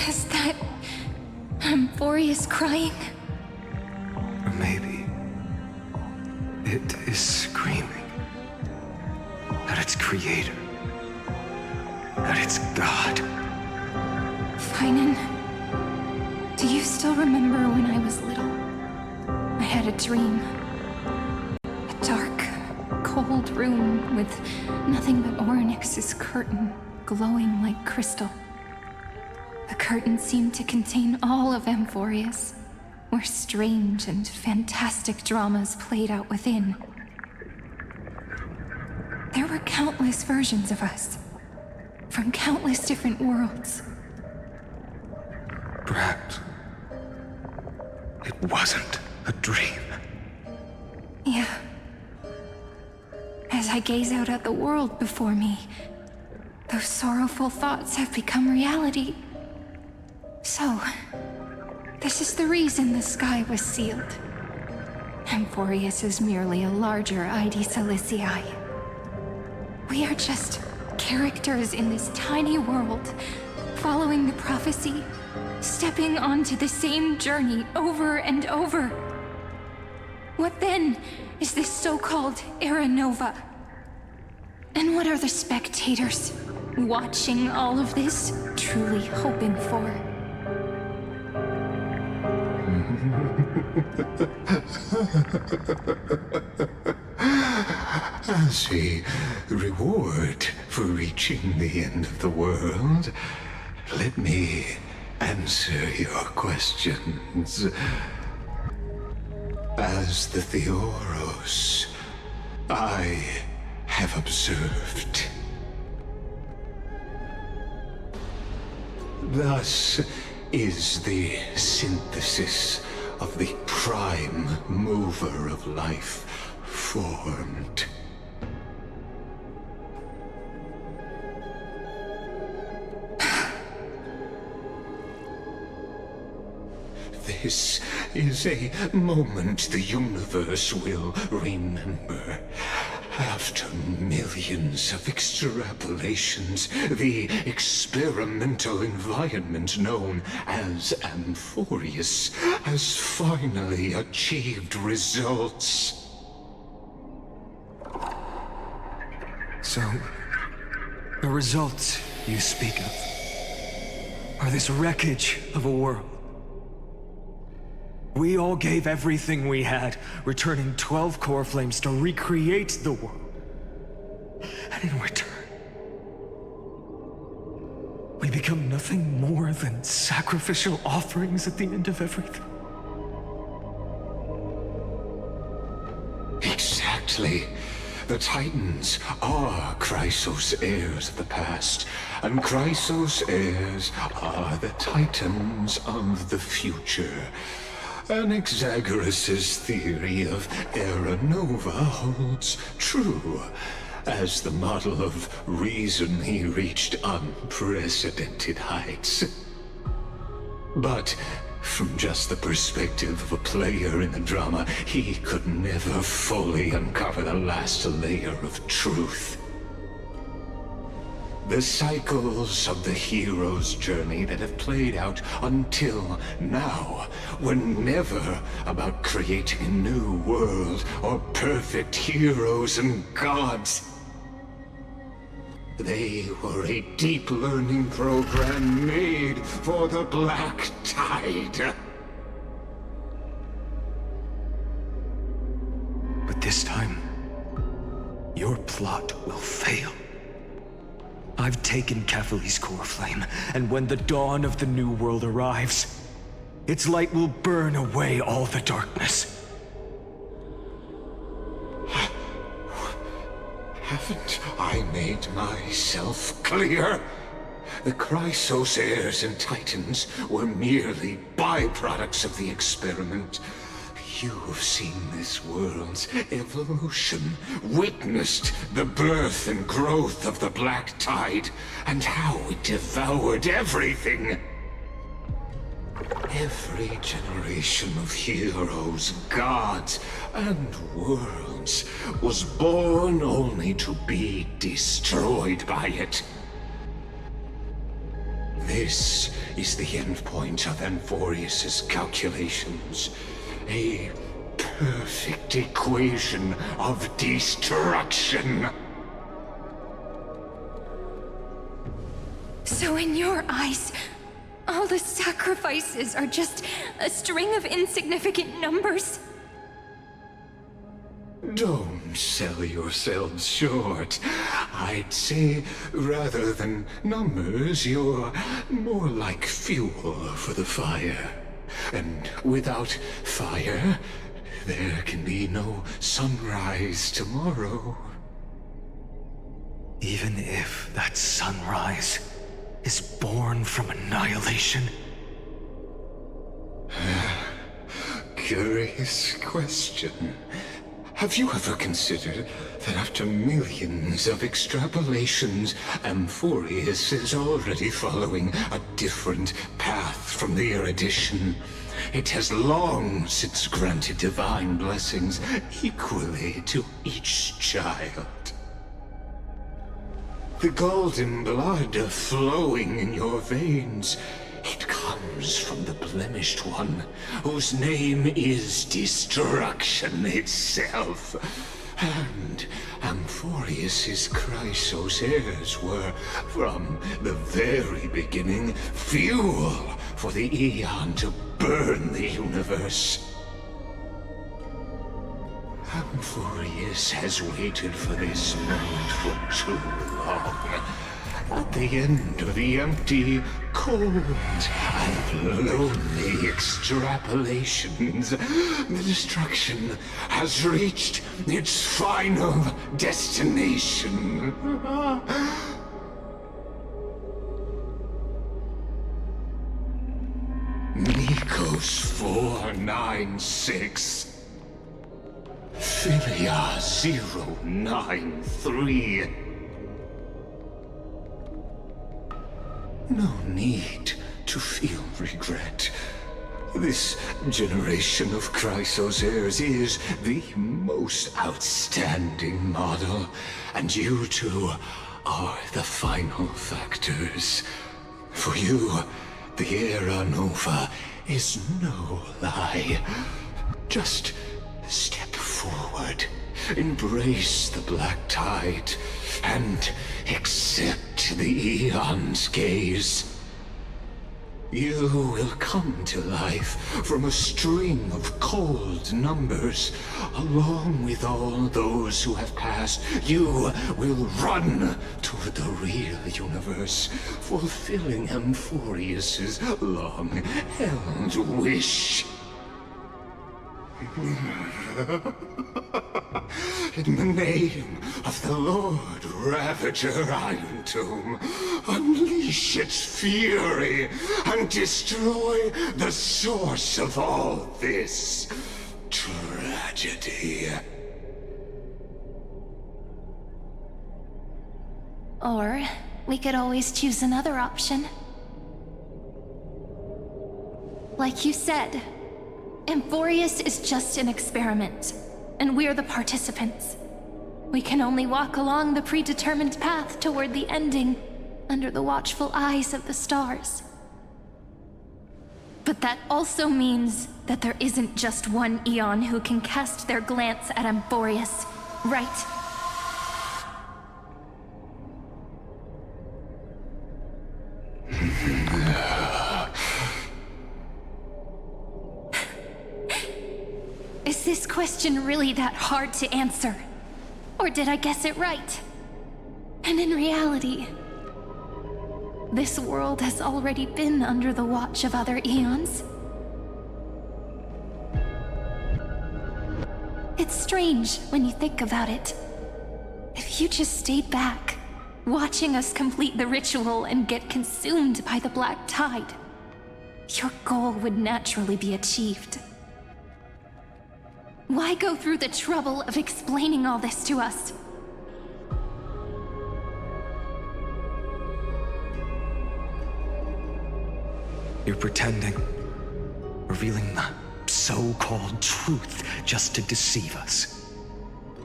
Is that Amphoreus crying? Or maybe it is screaming at its creator, at its god. Finan, do you still remember when I was little? I had a dream. A dark, cold room with nothing but Orynyx's curtain glowing like crystal. The curtain seemed to contain all of Amphoreus, where strange and fantastic dramas played out within. There were countless versions of us, from countless different worlds. Perhaps it wasn't a dream. Yeah. As I gaze out at the world before me, those sorrowful thoughts have become reality. So, this is the reason the sky was sealed. Amphoreus is merely a larger ID Silicii. We are just characters in this tiny world, following the prophecy, stepping onto the same journey over and over. What then is this so-called Era Nova? And what are the spectators watching all of this truly hoping for? As a reward for reaching the end of the world, let me answer your questions. As the Theoros, I have observed. Thus is the synthesis of the prime mover of life formed. This is a moment the universe will remember. After millions of extrapolations, the experimental environment known as Amphoreus has finally achieved results. So, the results you speak of are this wreckage of a world. We all gave everything we had, returning 12 core flames to recreate the world. And in return, we become nothing more than sacrificial offerings at the end of everything. Exactly. The Titans are Chrysos heirs of the past, and Chrysos heirs are the Titans of the future. Anaxagoras' theory of Era Nova holds true, as the model of reason he reached unprecedented heights. But from just the perspective of a player in the drama, he could never fully uncover the last layer of truth. The cycles of the hero's journey that have played out until now were never about creating a new world or perfect heroes and gods. They were a deep learning program made for the Black Tide. But this time, your plot will fail. I've taken Kefali's core flame, and when the dawn of the new world arrives, its light will burn away all the darkness. Haven't I made myself clear? The Chrysos heirs and Titans were merely byproducts of the experiment. You've seen this world's evolution, witnessed the birth and growth of the Black Tide, and how it devoured everything. Every generation of heroes, gods, and worlds was born only to be destroyed by it. This is the endpoint of Amphoreus' calculations. A perfect equation of destruction. So in your eyes, all the sacrifices are just a string of insignificant numbers? Don't sell yourselves short. I'd say, rather than numbers, you're more like fuel for the fire. And without fire, there can be no sunrise tomorrow. Even if that sunrise is born from annihilation? Curious question. Have you ever considered that after millions of extrapolations, Amphoreus is already following a different path from the erudition? It has long since granted divine blessings equally to each child. The golden blood flowing in your veins, it comes from the blemished one, whose name is destruction itself. And Amphoreus' Chrysos heirs were, from the very beginning, fuel for the Aeon to burn the universe. Amphoreus has waited for this moment for too long. At the end of the empty, cold, and lonely extrapolations, the destruction has reached its final destination. Nikos 496. Philia 093. No need to feel regret. This generation of Chrysos heirs is the most outstanding model, and you two are the final factors. For you, the Era Nova is no lie. Just step forward, embrace the Black Tide, and accept the Aeon's gaze. You will come to life from a string of cold numbers. Along with all those who have passed, you will run toward the real universe, fulfilling Amphoreus' long-held wish. In the name of the Lord Ravager Iron Tomb, unleash its fury and destroy the source of all this tragedy. Or we could always choose another option. Like you said, Amphoreus is just an experiment, and we're the participants. We can only walk along the predetermined path toward the ending. under the watchful eyes of the stars. But that also means that there isn't just one Eon who can cast their glance at Amphoreus, right? Is this question really that hard to answer? Or did I guess it right? And in reality, this world has already been under the watch of other Eons. It's strange when you think about it. If you just stayed back, watching us complete the ritual and get consumed by the black tide, your goal would naturally be achieved. Why go through the trouble of explaining all this to us? You're pretending, revealing the so-called truth just to deceive us,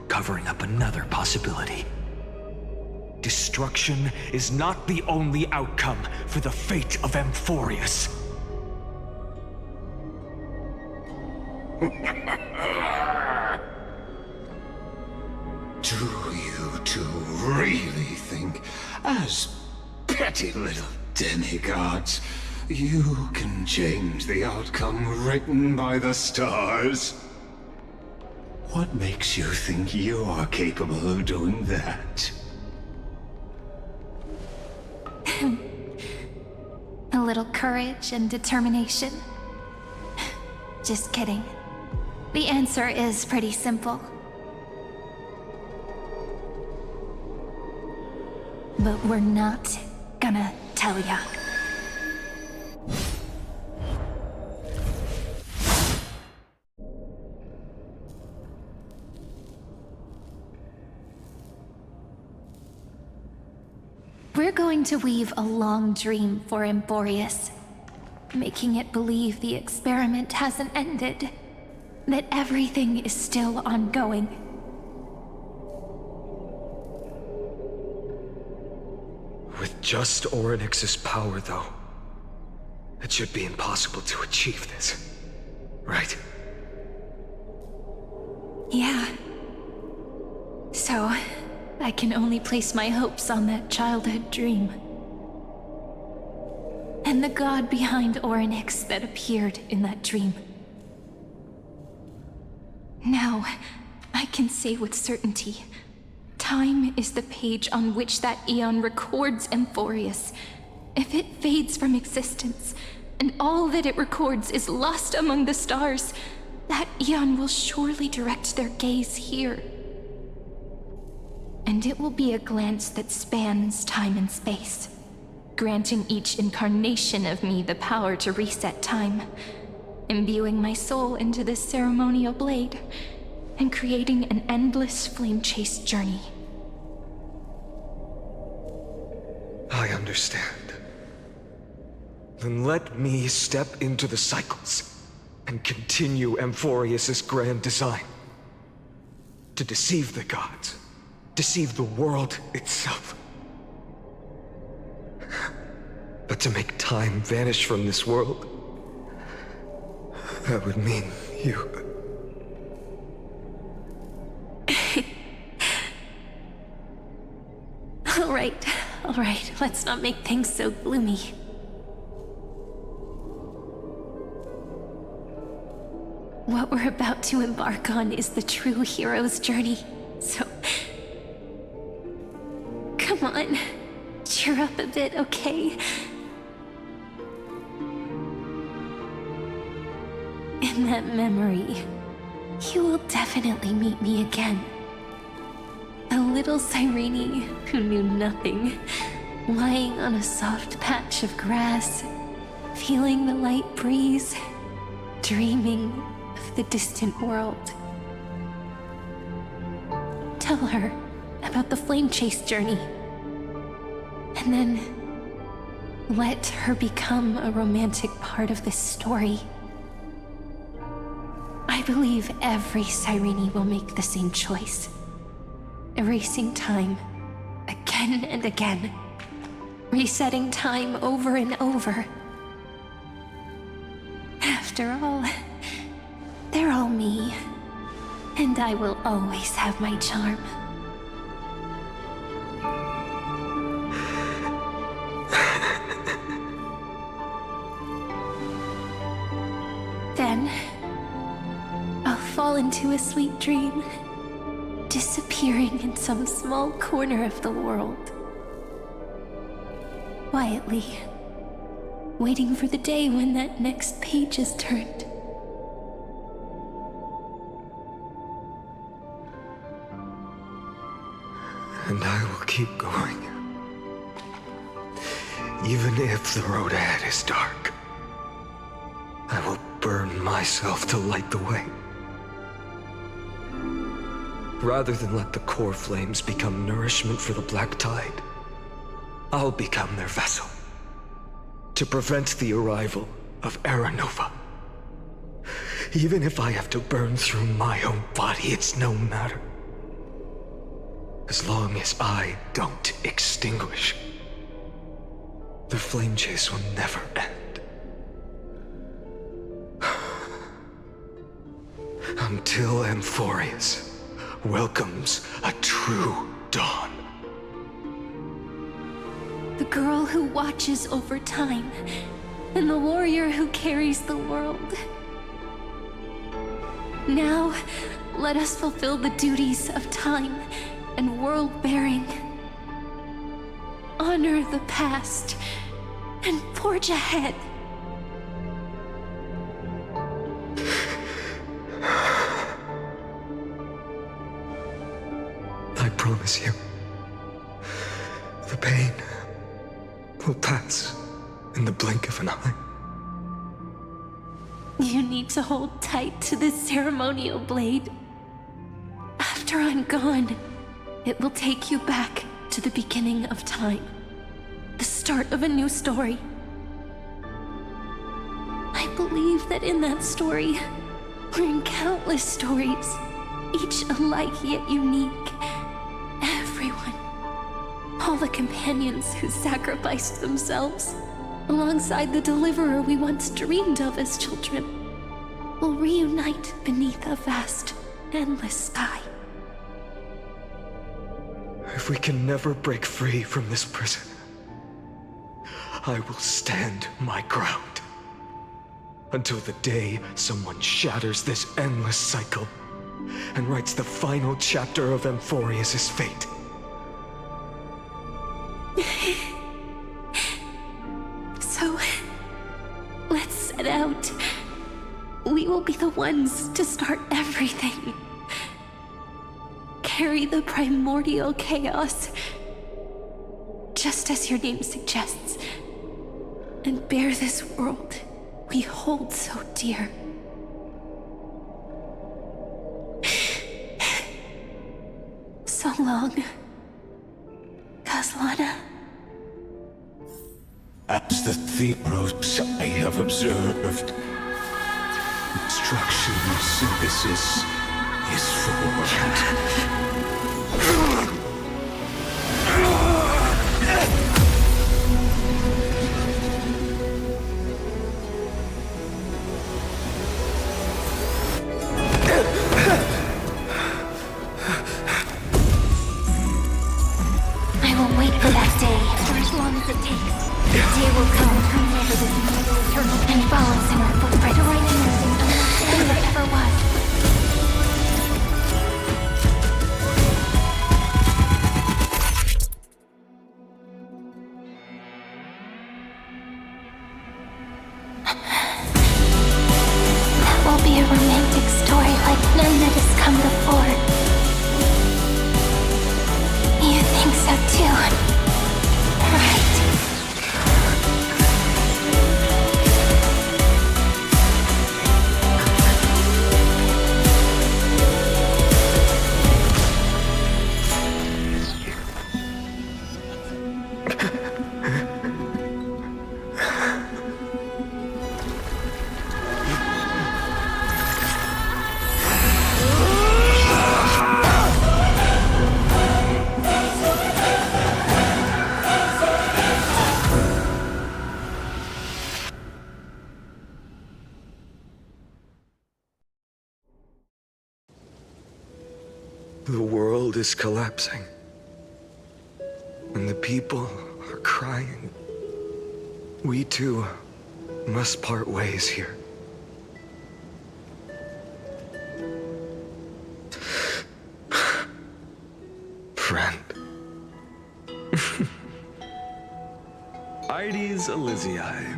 covering up another possibility. Destruction is not the only outcome for the fate of Amphoreus. Do you two really think, as petty little demigods, you can change the outcome written by the stars? What makes you think you are capable of doing that? A little courage and determination. Just kidding. The answer is pretty simple. But we're not gonna tell ya. We're going to weave a long dream for Amphoreus, making it believe the experiment hasn't ended, that everything is still ongoing. With just Orynyx's power, though, it should be impossible to achieve this, right? Yeah. So, I can only place my hopes on that childhood dream. And the god behind Orynyx that appeared in that dream. Now, I can say with certainty, time is the page on which that Eon records Amphoreus. If it fades from existence, and all that it records is lost among the stars, that Eon will surely direct their gaze here. And it will be a glance that spans time and space, granting each incarnation of me the power to reset time, imbuing my soul into this ceremonial blade, and creating an endless flame-chased journey. I understand. Then let me step into the cycles and continue Amphoreus' grand design. To deceive the gods, deceive the world itself. But to make time vanish from this world, that would mean you... All right, let's not make things so gloomy. What we're about to embark on is the true hero's journey, so... Come on, cheer up a bit, okay? In that memory, you will definitely meet me again. A little Cyrene who knew nothing, lying on a soft patch of grass, feeling the light breeze, dreaming of the distant world. Tell her about the flame chase journey, and then let her become a romantic part of this story. I believe every Cyrene will make the same choice. Erasing time, again and again, resetting time over and over. After all, they're all me, and I will always have my charm. Then, I'll fall into a sweet dream, disappearing in some small corner of the world. Quietly, waiting for the day when that next page is turned. And I will keep going. Even if the road ahead is dark, I will burn myself to light the way. Rather than let the core flames become nourishment for the black tide, I'll become their vessel to prevent the arrival of Era Nova. Even if I have to burn through my own body, it's no matter. As long as I don't extinguish, the flame chase will never end. Until Amphoreus welcomes a true dawn. The girl who watches over time, and the warrior who carries the world. Now, let us fulfill the duties of time and world-bearing. Honor the past and forge ahead. I promise you, the pain will pass in the blink of an eye. You need to hold tight to this ceremonial blade. After I'm gone, it will take you back to the beginning of time. The start of a new story. I believe that in that story, or in countless stories, each alike yet unique, everyone, all the companions who sacrificed themselves, alongside the deliverer we once dreamed of as children, will reunite beneath a vast, endless sky. If we can never break free from this prison, I will stand my ground. Until the day someone shatters this endless cycle and writes the final chapter of Amphoreus' fate. So, let's set out. We will be the ones to start everything. Carry the primordial chaos, just as your name suggests, and bear this world we hold so dear. So long, Kaslana. As the Theros I have observed, instruction synthesis is formed. I will wait for that day, for as long as it takes. The day will come to remember this immortal eternal and follows in our footprint to write anything than there ever was. That will be a romantic story like none that has come before. You think so too, right? The world is collapsing. And the people are crying. We too must part ways here. Friend. Ides Elysiae,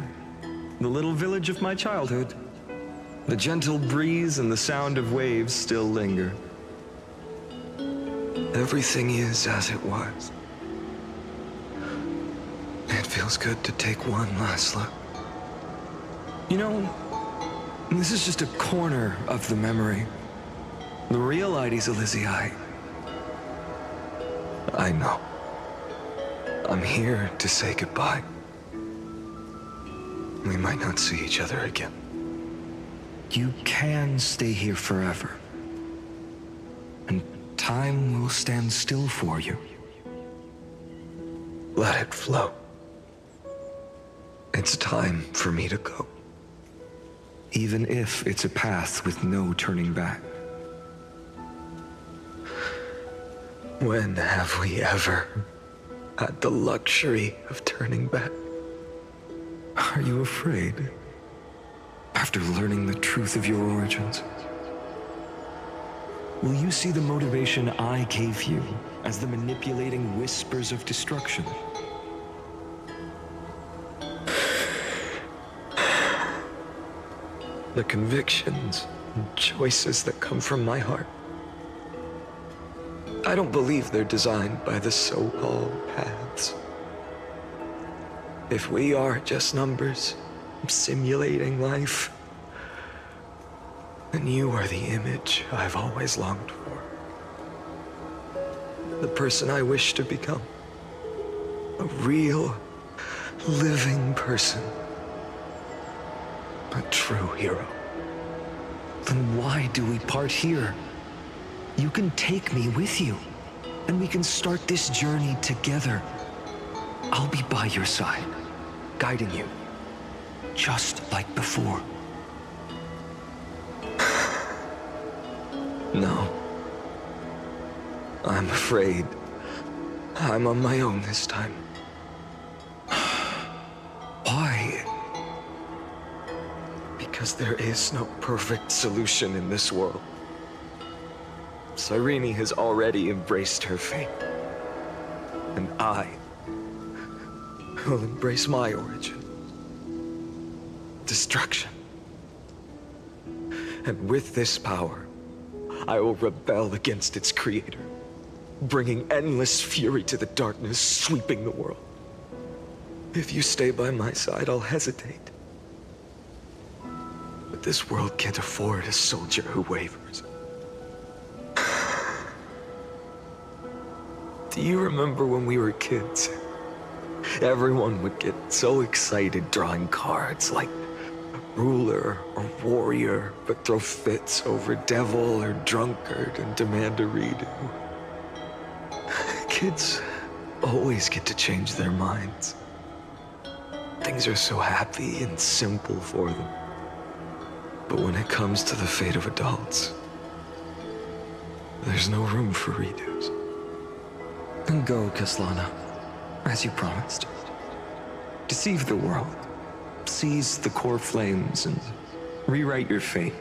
the little village of my childhood. The gentle breeze and the sound of waves still linger. Everything is as it was. It feels good to take one last look. You know, this is just a corner of the memory. The real Ides Elysiae. I know. I'm here to say goodbye. We might not see each other again. You can stay here forever. And time will stand still for you. Let it flow. It's time for me to go. Even if it's a path with no turning back. When have we ever had the luxury of turning back? Are you afraid? After learning the truth of your origins? Will you see the motivation I gave you as the manipulating whispers of destruction? The convictions and choices that come from my heart. I don't believe they're designed by the so-called paths. If we are just numbers, simulating life, then you are the image I've always longed for. The person I wish to become. A real, living person. A true hero. Then why do we part here? You can take me with you, and we can start this journey together. I'll be by your side, guiding you, just like before. No. I'm afraid I'm on my own this time. Why? Because there is no perfect solution in this world. Cyrene has already embraced her fate. And I will embrace my origin. Destruction. And with this power, I will rebel against its creator, bringing endless fury to the darkness, sweeping the world. If you stay by my side, I'll hesitate. But this world can't afford a soldier who wavers. Do you remember when we were kids? Everyone would get so excited drawing cards like ruler or warrior, but throw fits over devil or drunkard and demand a redo. Kids always get to change their minds. Things are so happy and simple for them. But when it comes to the fate of adults, there's no room for redos. Then go, Kaslana, as you promised. Deceive the world. Seize the core flames and rewrite your fate.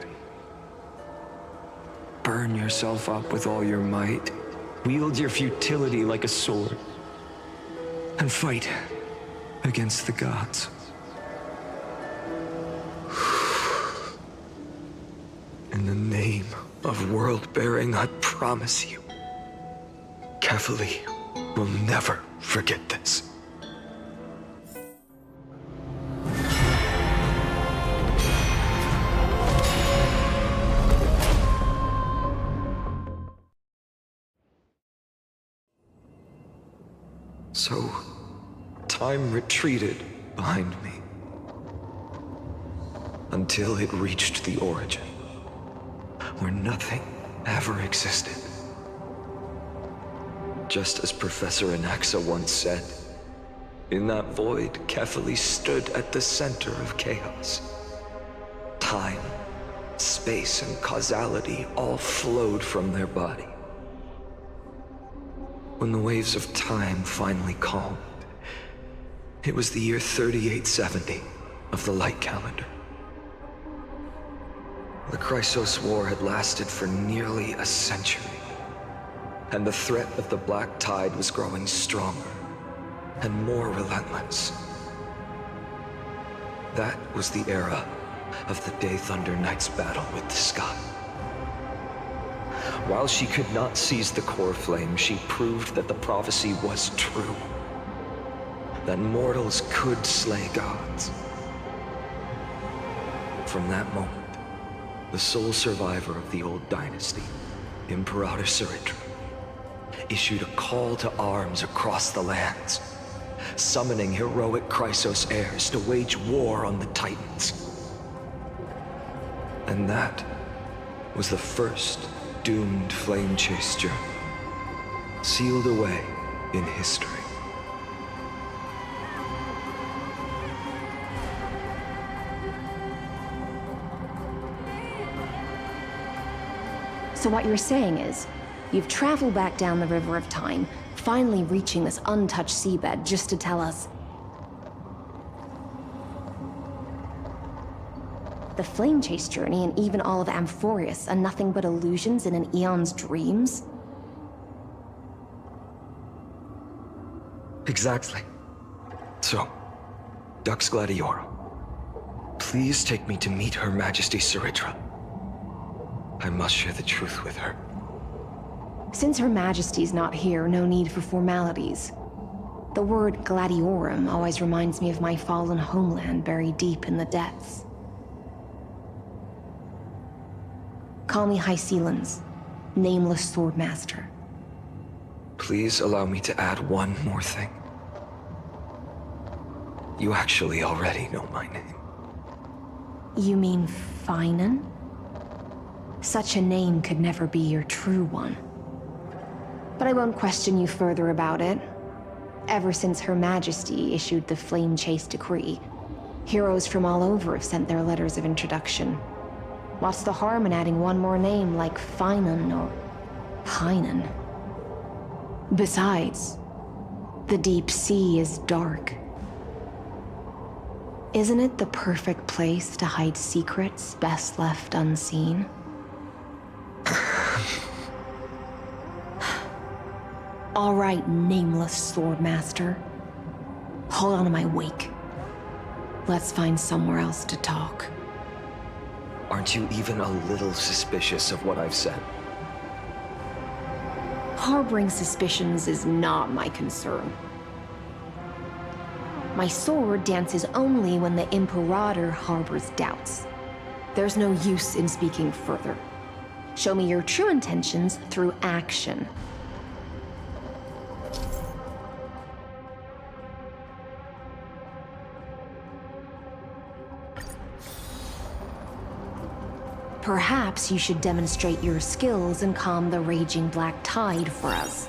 Burn yourself up with all your might. Wield your futility like a sword. And fight against the gods. In the name of world-bearing, I promise you, Kefali will never forget this. So, time retreated behind me until it reached the origin, where nothing ever existed. Just as Professor Anaxa once said, in that void, Kefali stood at the center of chaos. Time, space, and causality all flowed from their body. When the waves of time finally calmed, it was the year 3870 of the light calendar. The Chrysos War had lasted for nearly a century, and the threat of the Black Tide was growing stronger and more relentless. That was the era of the Day Thunder Knight's battle with the sky. While she could not seize the core flame, she proved that the prophecy was true. That mortals could slay gods. From that moment, the sole survivor of the old dynasty, Imperator Saritra, issued a call to arms across the lands, summoning heroic Chrysos heirs to wage war on the Titans. And that was the first doomed flame chase journey, sealed away in history. So what you're saying is, you've traveled back down the River of Time, finally reaching this untouched seabed just to tell us the flame chase journey and even all of Amphoreus are nothing but illusions in an eon's dreams? Exactly. So, Dux Gladiorum, please take me to meet Her Majesty Saritra. I must share the truth with her. Since Her Majesty's not here, no need for formalities. The word Gladiorum always reminds me of my fallen homeland buried deep in the depths. Call me High Sealans, Nameless Swordmaster. Please allow me to add one more thing. You actually already know my name. You mean Finan? Such a name could never be your true one. But I won't question you further about it. Ever since Her Majesty issued the Flame Chase Decree, heroes from all over have sent their letters of introduction. What's the harm in adding one more name like Finan or Pynan? Besides, the deep sea is dark. Isn't it the perfect place to hide secrets best left unseen? All right, Nameless Swordmaster. Hold on to my wake. Let's find somewhere else to talk. Aren't you even a little suspicious of what I've said? Harboring suspicions is not my concern. My sword dances only when the Imperator harbors doubts. There's no use in speaking further. Show me your true intentions through action. Perhaps you should demonstrate your skills and calm the raging black tide for us.